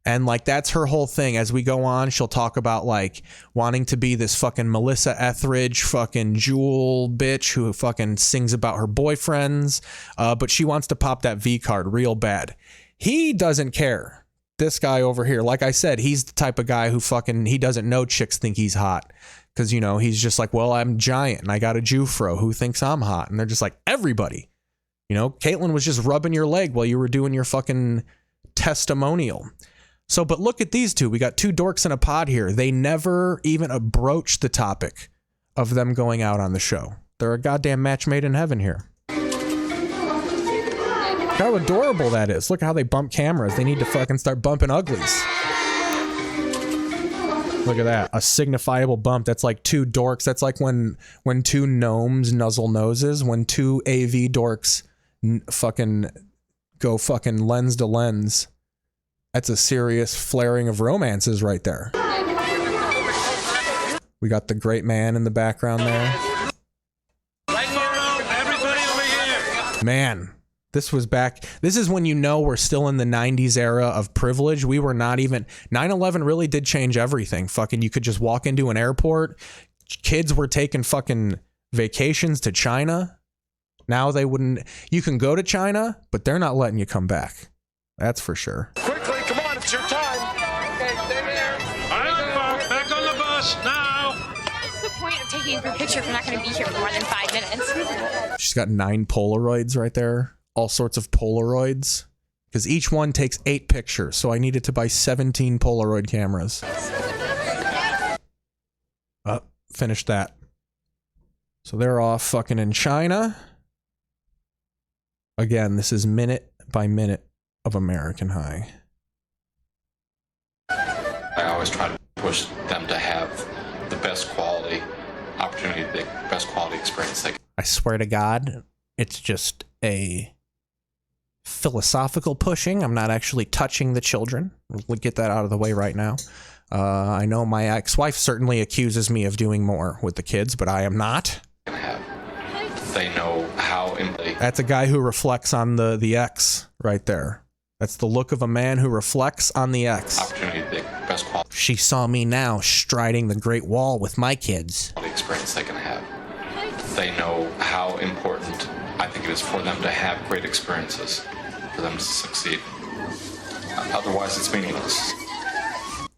And like, that's her whole thing. As we go on, she'll talk about like wanting to be this fucking Melissa Etheridge fucking jewel bitch who fucking sings about her boyfriends. But she wants to pop that V card real bad. He doesn't care. This guy over here, like I said, he's the type of guy who fucking, he doesn't know chicks think he's hot. Cause you know, he's just like, well, I'm giant and I got a Jufro who thinks I'm hot. And they're just like, everybody, you know, Caitlyn was just rubbing your leg while you were doing your fucking testimonial. So, but look at these two. We got two dorks in a pod here. They never even broach the topic of them going out on the show. They're a goddamn match made in heaven here. Look how adorable that is. Look how they bump cameras. They need to fucking start bumping uglies. Look at that. A signifiable bump. That's like two dorks. That's like when two gnomes nuzzle noses. When two AV dorks fucking go fucking lens to lens. That's a serious flaring of romances right there. We got the great man in the background there. Everybody over here. Man, this was back. This is when you know we're still in the 90s era of privilege. We were not even... 9/11 really did change everything. Fucking, you could just walk into an airport. Kids were taking fucking vacations to China. Now they wouldn't... You can go to China, but they're not letting you come back. That's for sure. Quickly, come on, it's your time. Okay, stay there. All right, back on the bus now. What's the point of taking a group picture if we're not going to be here for more than 5 minutes? She's got 9 Polaroids right there. All sorts of Polaroids. Because each one takes 8 pictures, so I needed to buy 17 Polaroid cameras. Finished that. So they're off fucking in China. Again, this is minute by minute of American High. I always try to push them to have the best quality opportunity, the best quality experience they can. I swear to God, it's just a philosophical pushing. I'm not actually touching the children. We'll get that out of the way right now. I know my ex-wife certainly accuses me of doing more with the kids, but I am not. They know how... That's a guy who reflects on the ex right there. That's the look of a man who reflects on the ex. Opportunity, the best quality. She saw me now striding the Great Wall with my kids. The experience they can have. They know how important I think it is for them to have great experiences, for them to succeed. Otherwise, it's meaningless.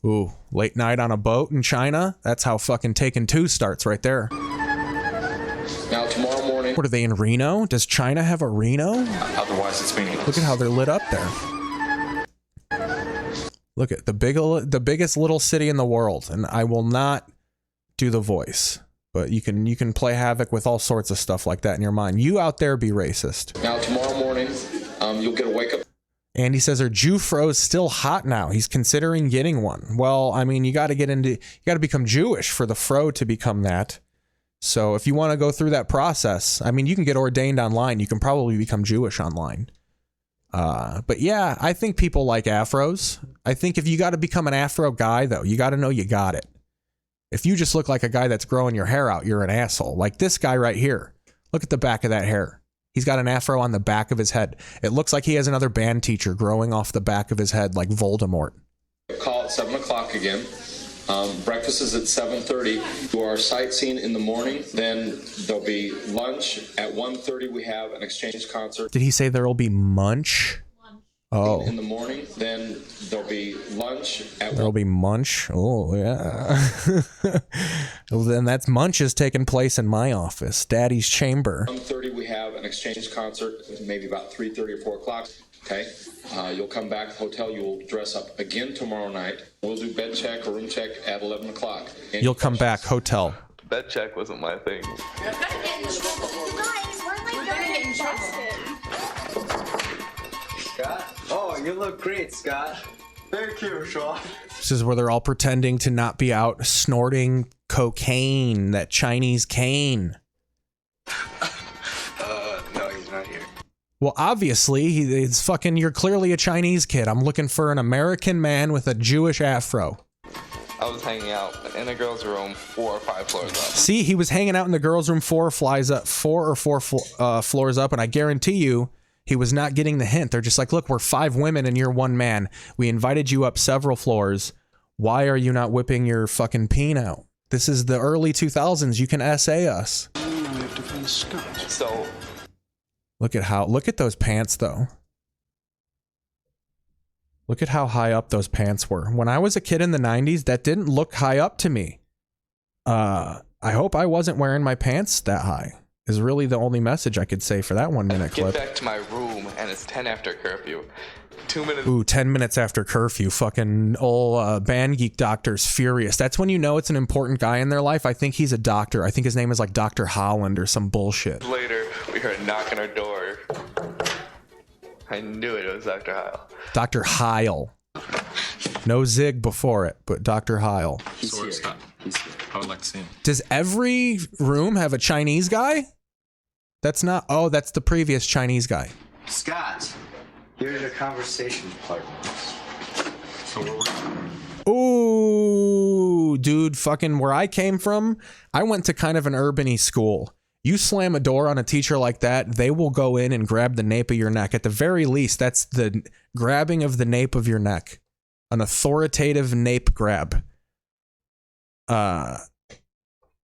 Ooh, late night on a boat in China? That's how fucking Taken 2 starts right there. Now, tomorrow morning... What are they in Reno? Does China have a Reno? Otherwise, it's meaningless. Look at how they're lit up there. Look at the biggest little city in the world, and I will not do the voice, but you can play havoc with all sorts of stuff like that in your mind. You out there be racist. Now, tomorrow morning, you'll get a wake-up... Andy says her Jewfro's still hot now. He's considering getting one. Well, I mean, you got to become Jewish for the fro to become that. So if you want to go through that process, I mean, you can get ordained online. You can probably become Jewish online. But yeah, I think people like afros. I think if you got to become an afro guy, though, you got to know you got it. If you just look like a guy that's growing your hair out, you're an asshole. Like this guy right here. Look at the back of that hair. He's got an afro on the back of his head. It looks like he has another band teacher growing off the back of his head like Voldemort. Call at 7 o'clock again. Breakfast is at 7:30. You are sightseeing in the morning. Then there'll be lunch. At 1:30 we have an exchange concert. Did he say there'll be munch? Oh. In the morning. Then there'll be lunch. There'll be munch. Oh, yeah. Well, then that's munch is taking place in my office. Daddy's chamber. 1:30 we have an exchange concert. Maybe about 3:30 or 4 o'clock. Okay. You'll come back to the hotel. You'll dress up again tomorrow night. We'll do bed check or room check at 11 o'clock. You'll come back, hotel. Bed check wasn't my thing. Scott? Oh, you look great, Scott. Thank you, Sean. This is where they're all pretending to not be out snorting cocaine, that Chinese cane. No, he's not here. Well, obviously, he's fucking, you're clearly a Chinese kid. I'm looking for an American man with a Jewish afro. I was hanging out in a girl's room 4 or 5 floors up. See, he was hanging out in the girls' room 4 floors up, and I guarantee you, he was not getting the hint. They're just like, look, we're 5 women and you're 1 man. We invited you up several floors. Why are you not whipping your fucking peen out? This is the early 2000s. You can essay us. So, look at those pants, though. Look at how high up those pants were. When I was a kid in the 90s, that didn't look high up to me. I hope I wasn't wearing my pants that high. Is really the only message I could say for that 1 minute clip. Get back to my room, and it's 10 after curfew. 2 minutes. Ooh, 10 minutes after curfew. Fucking old band geek doctor's furious. That's when you know it's an important guy in their life. I think he's a doctor. I think his name is like Dr. Holland or some bullshit. Later, we heard a knock on our door. I knew it was Dr. Heil. Dr. Heil. No zig before it, but Dr. Heil. He's here. I would like to see him. Does every room have a Chinese guy? That's not... Oh, that's the previous Chinese guy. Scott, here's your conversation partner. So where were you? Ooh, dude, fucking where I came from, I went to kind of an urban-y school. You slam a door on a teacher like that, they will go in and grab the nape of your neck. At the very least, that's the grabbing of the nape of your neck. An authoritative nape grab.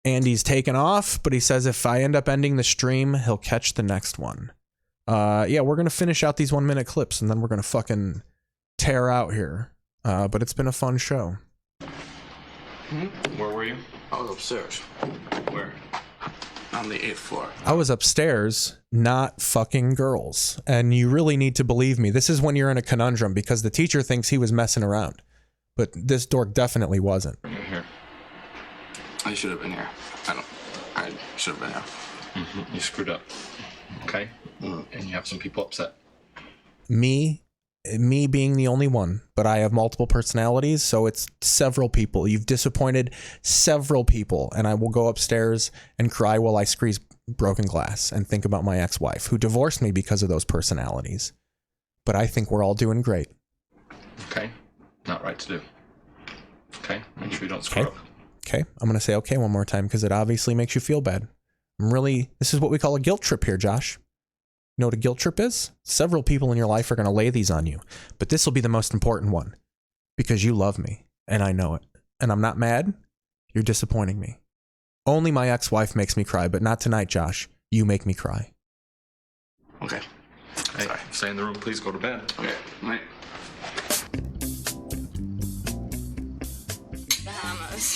Andy's taken off, but he says if I end up ending the stream, he'll catch the next one. Yeah, we're going to finish out these 1 minute clips and then we're going to fucking tear out here. But it's been a fun show. Where were you? I was upstairs. Where? On the 8th floor. I was upstairs, not fucking girls. And you really need to believe me. This is when you're in a conundrum because the teacher thinks he was messing around. But this dork definitely wasn't. You're here. I should have been here. I should have been here. Mm-hmm. You screwed up. Okay? And you have some people upset. Me being the only one, but I have multiple personalities, so it's several people. You've disappointed several people, and I will go upstairs and cry while I squeeze broken glass and think about my ex-wife, who divorced me because of those personalities. But I think we're all doing great. Okay? Not right to do. Okay? Make sure you don't screw up. Okay, I'm going to say okay one more time because it obviously makes you feel bad. This is what we call a guilt trip here, Josh. You know what a guilt trip is? Several people in your life are going to lay these on you, but this will be the most important one because you love me and I know it. And I'm not mad. You're disappointing me. Only my ex-wife makes me cry, but not tonight, Josh. You make me cry. Okay. Hey, stay in the room, please. Go to bed. Okay. Night.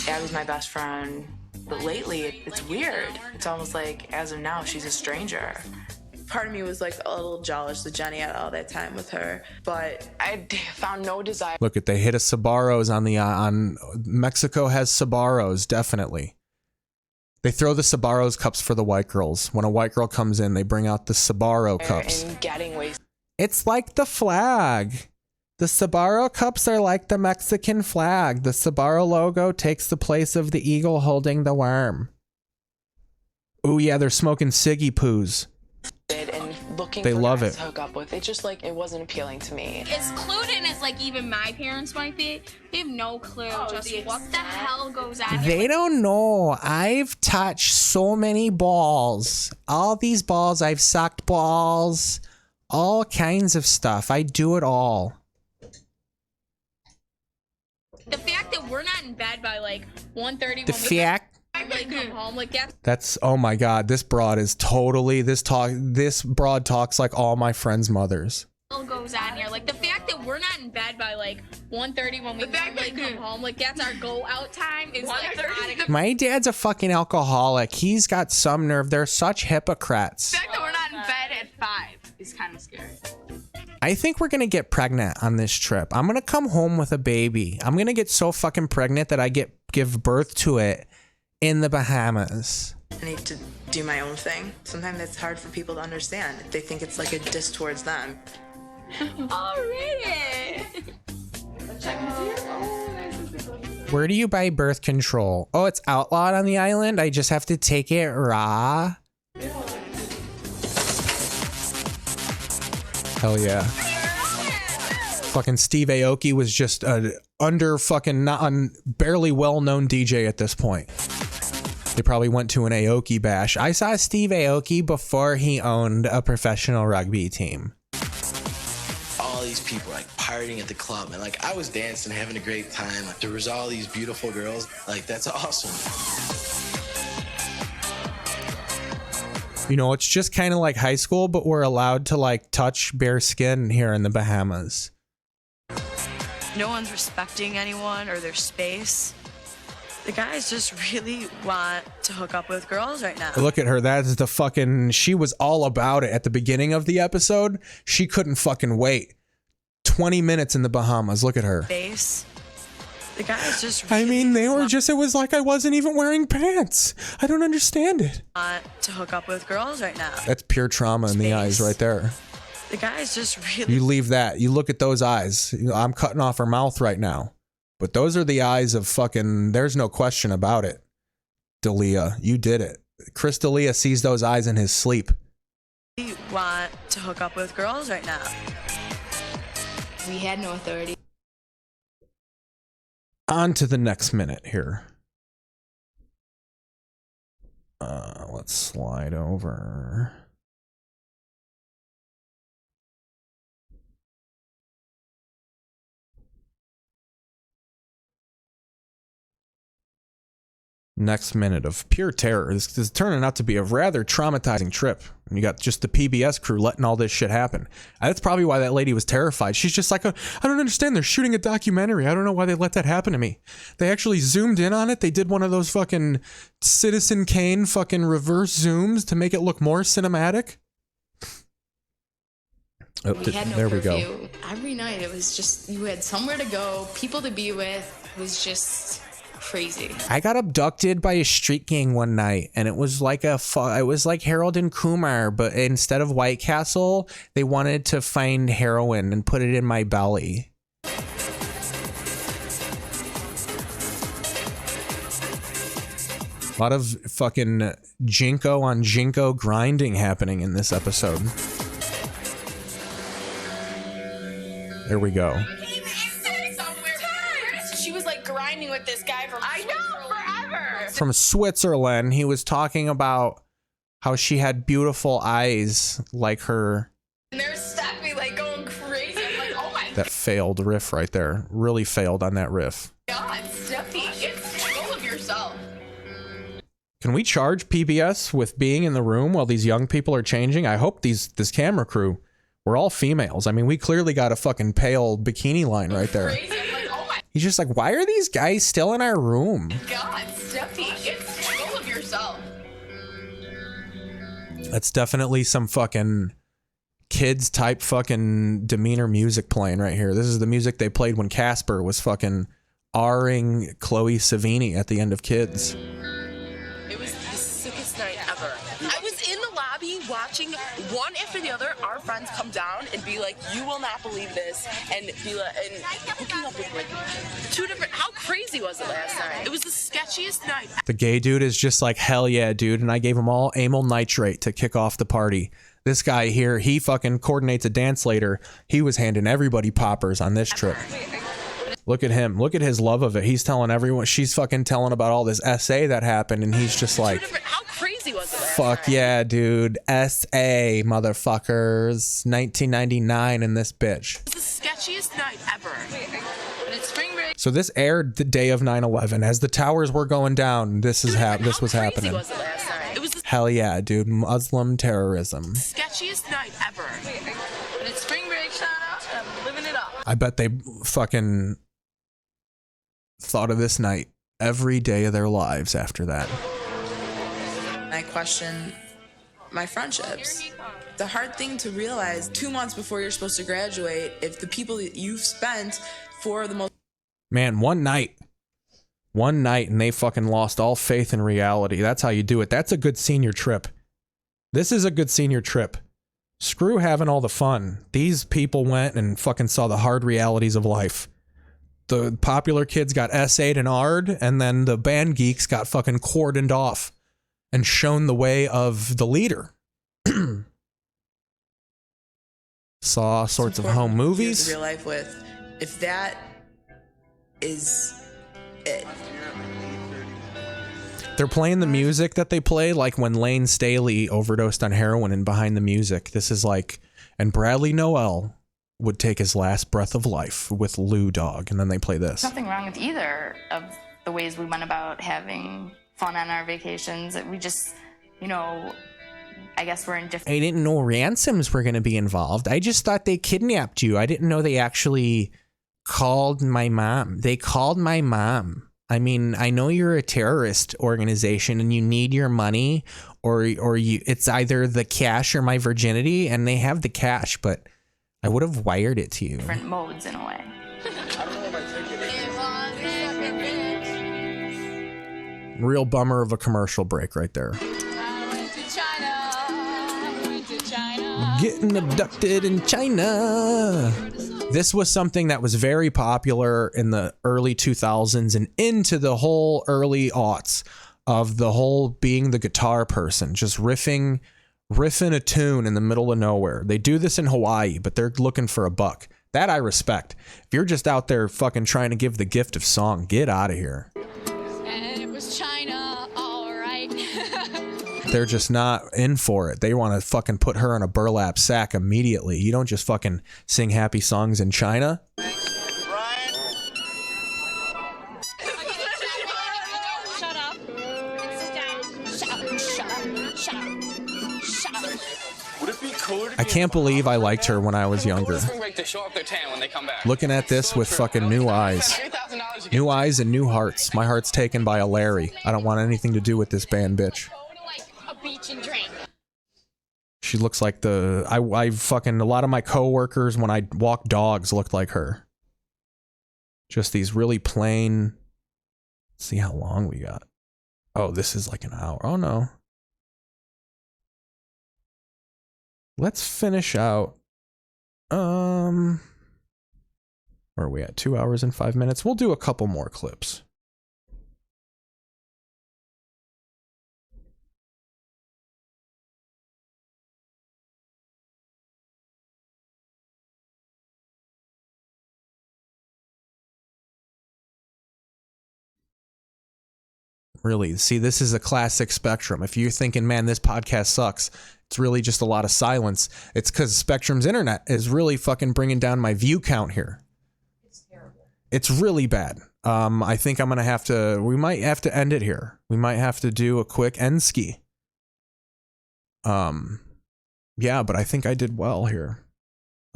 Abby's my best friend, but lately it's weird. It's almost like as of now she's a stranger. Part of me was like a little jealous that Jenny had all that time with her, but I found no desire. Look at, they hit a Sabaros on Mexico has Sabaros, definitely. They throw the Sabaros cups for the white girls. When a white girl comes in, they bring out the Sabaro cups. And getting wasted. It's like the flag. The Sbarro cups are like the Mexican flag. The Sbarro logo takes the place of the eagle holding the worm. Oh yeah, they're smoking ciggy poos. And looking They for love guys it. to hook up with. It just like it wasn't appealing to me. As clued in as like even my parents might be, they have no clue just what the hell goes on. They don't know. I've touched so many balls. All these balls, I've sucked balls. All kinds of stuff. I do it all. The fact that we're not in bed by like 1:30 The fact. like come home, like That's, oh my God, this broad is totally, this broad talks like all my friends' mothers. all goes on here. Like the fact that we're not in bed by like 1:30 when we like come home, like that's our go out time is like not a My dad's a fucking alcoholic. He's got some nerve. They're such hypocrites. The fact that we're not in bed at 5 is kind of scary. I think we're gonna get pregnant on this trip. I'm gonna come home with a baby. I'm gonna get so fucking pregnant that I give birth to it in the Bahamas. I need to do my own thing. Sometimes it's hard for people to understand. They think it's like a diss towards them. Already. Where do you buy birth control? Oh, it's outlawed on the island? I just have to take it raw? Hell yeah. Fucking Steve Aoki was just a barely well-known DJ at this point. They probably went to an Aoki bash. I saw Steve Aoki before he owned a professional rugby team. All these people like partying at the club, and like I was dancing, having a great time. Like, there was all these beautiful girls. Like, that's awesome. You know, it's just kind of like high school, but we're allowed to like touch bare skin here in the Bahamas. No one's respecting anyone or their space. The guys just really want to hook up with girls right now. Look at her. That's the fucking... She was all about it at the beginning of the episode. She couldn't fucking wait. 20 minutes in the Bahamas. Look at her. Space. The guys just I mean, they were just... It was like I wasn't even wearing pants. I don't understand it. want to hook up with girls right now. That's pure trauma in the eyes right there. The guys just really... You leave that. You look at those eyes. I'm cutting off her mouth right now. But those are the eyes of fucking... There's no question about it. D'Elia, you did it. Chris D'Elia sees those eyes in his sleep. want to hook up with girls right now. We had no authority. On to the next minute here. Let's slide over. Next minute of pure terror. This is turning out to be a rather traumatizing trip. And you got just the PBS crew letting all this shit happen. And that's probably why that lady was terrified. She's just like, I don't understand. They're shooting a documentary. I don't know why they let that happen to me. They actually zoomed in on it. They did one of those fucking Citizen Kane fucking reverse zooms to make it look more cinematic. Oh, We had no there we curfew. go. Every night it was just, you had somewhere to go, people to be with. It was just crazy. I got abducted by a street gang one night, and it was like it was like Harold and Kumar, but instead of White Castle, they wanted to find heroin and put it in my belly. A lot of fucking Jinko on Jinko grinding happening in this episode. There we go. She was like grinding with this guy from forever. From Switzerland, he was talking about how she had beautiful eyes like her. And there's Steffi like going crazy. I'm like, oh my That failed riff right there. Really failed on that riff. god, Steffi, get full of yourself. Can we charge PBS with being in the room while these young people are changing? I hope this camera crew, we're all females. I mean, we clearly got a fucking pale bikini line right there. He's just like, why are these guys still in our room? God, Steffi, get full of yourself. That's definitely some fucking kids type fucking demeanor music playing right here. This is the music they played when Casper was fucking R-ing Chloe Savini at the end of Kids. It was the sickest night ever. I was in the lobby watching watching one after the other our friends come down and be like, you will not believe this, and be like, and hooking up with like 2 different. How crazy was it last night? It was the sketchiest night. The gay dude is just like, hell yeah, dude. And I gave him all amyl nitrate to kick off the party. This guy here, he fucking coordinates a dance later. He was handing everybody poppers on this trip. Look at him. Look at his love of it. He's telling everyone. She's fucking telling about all this SA that happened. And he's just like, how crazy was it last fuck night? yeah, dude. SA, motherfuckers. 1999 in this bitch. It was the sketchiest night ever. And it's spring break. So this aired the day of 9/11. As the towers were going down, this was happening. Was it last night? It was the Hell yeah, dude. Muslim terrorism. sketchiest night ever. And it's spring break, shout out. I'm living it up. I bet they fucking thought of this night every day of their lives after that. I question my friendships. The hard thing to realize 2 months before you're supposed to graduate, if the people that you've spent for the most... Man, one night and they fucking lost all faith in reality. That's how you do it. That's a good senior trip. This is a good senior trip. Screw having all the fun. These people went and fucking saw the hard realities of life. The popular kids got SA'd and R'd, and then the band geeks got fucking cordoned off and shown the way of the leader. Saw sorts of home movies. Real life with, if that is it. They're playing the music that they play, like when Lane Staley overdosed on heroin, and behind the music, this is like, and Bradley Noel would take his last breath of life with Lou Dog, and then they play this. Nothing wrong with either of the ways we went about having fun on our vacations. We just, you know, I guess we're in different... I didn't know ransoms were going to be involved. I just thought they kidnapped you. I didn't know they actually called my mom. They called my mom. I mean, I know you're a terrorist organization and you need your money, or you, it's either the cash or my virginity, and they have the cash, but I would have wired it to you. Different modes in a way. Real bummer of a commercial break right there. Getting abducted in China. This was something that was very popular in the early 2000s and into the whole early aughts, of the whole being the guitar person, just riffing a tune in the middle of nowhere. They do this in Hawaii, but they're looking for a buck. That I respect. If you're just out there fucking trying to give the gift of song, get out of here. And it was China, all right. They're just not in for it. They want to fucking put her in a burlap sack immediately. You don't just fucking sing happy songs in China. Shut up. Sit down. Shut up. Would it be cool to I can't believe I liked her when I was younger. to show off their tan when they come back? Looking at this with fucking new eyes. New eyes and new hearts. My heart's taken by a Larry. I don't want anything to do with this band bitch. A beach and drink. She looks like I fucking, a lot of my coworkers when I walk dogs looked like her. Just these really plain. Let's see how long we got. Oh, this is like an hour. Oh no. Let's finish out. Where are we at? 2 hours and 5 minutes. We'll do a couple more clips. Really, see, this is a classic Spectrum. If you're thinking, man, this podcast sucks, it's really just a lot of silence. It's because Spectrum's internet is really fucking bringing down my view count here. It's terrible. It's really bad. I think I'm gonna have to. We might have to end it here. We might have to do a quick end ski. Yeah, but I think I did well here.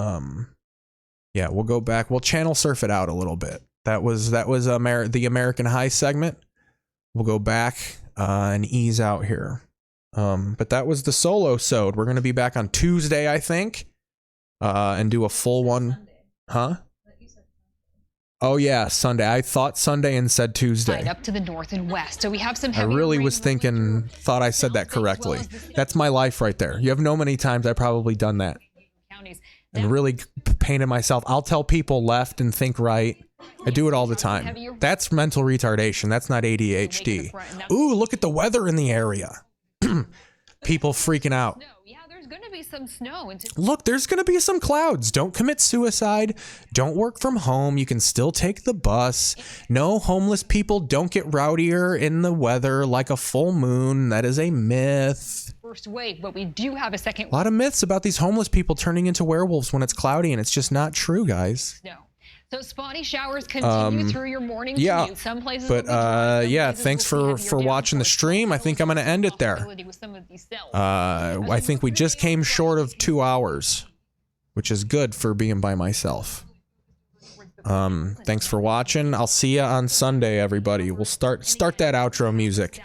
Yeah, we'll go back. We'll channel surf it out a little bit. That was the American High segment. We'll go back and ease out here. But that was the solo-sode. We're going to be back on Tuesday, I think, and do a full one. Huh? Oh yeah, Sunday. I thought Sunday and said Tuesday. Up to the north and west. So we have some I heavy really was thinking, thought I said that correctly. That's my life right there. You have no many times I've probably done that. And really painted myself. I'll tell people left and think right. I do it all the time. That's mental retardation. That's not ADHD. Ooh, look at the weather in the area. People freaking out. Some snow. Look, there's going to be some clouds. Don't commit suicide. Don't work from home. You can still take the bus. No, homeless people don't get rowdier in the weather like a full moon. That is a myth. First wave, but we do have a second. A lot of myths about these homeless people turning into werewolves when it's cloudy, and it's just not true, guys. No. So spotty showers continue through your morning commute. Some places but yeah, thanks for watching the stream. I think I'm going to end it there. I think we just came short of 2 hours, which is good for being by myself. Thanks for watching. I'll see you on Sunday, everybody. We'll start that outro music.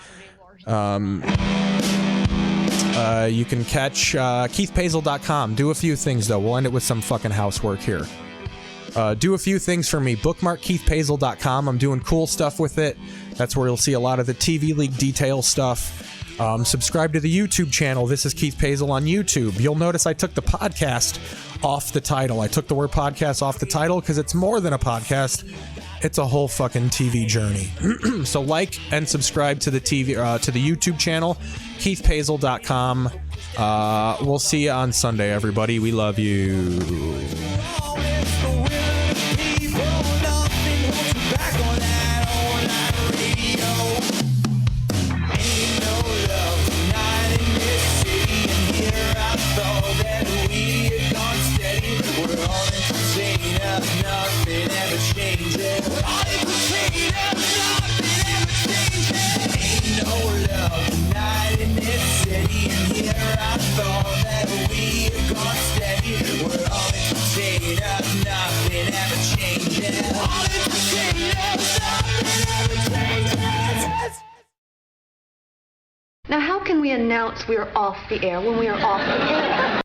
You can catch KeithPaesel.com. Do a few things, though. We'll end it with some fucking housework here. Do a few things for me. Bookmark KeithPaesel.com. I'm doing cool stuff with it. That's where you'll see a lot of the TV League detail stuff. Subscribe to the YouTube channel. This is Keith Paesel on YouTube. You'll notice I took the podcast off the title. I took the word podcast off the title because it's more than a podcast. It's a whole fucking TV journey. So like and subscribe to the to the YouTube channel, KeithPaesel.com. We'll see you on Sunday, everybody. We love you. Nothing ever changes. All in between us, nothing ever changes. Ain't no love tonight in this city. And here I thought that we had gone steady. We're all in between us, nothing ever changes. All in between us, nothing ever changes. Now, how can we announce we're off the air when we are off the air?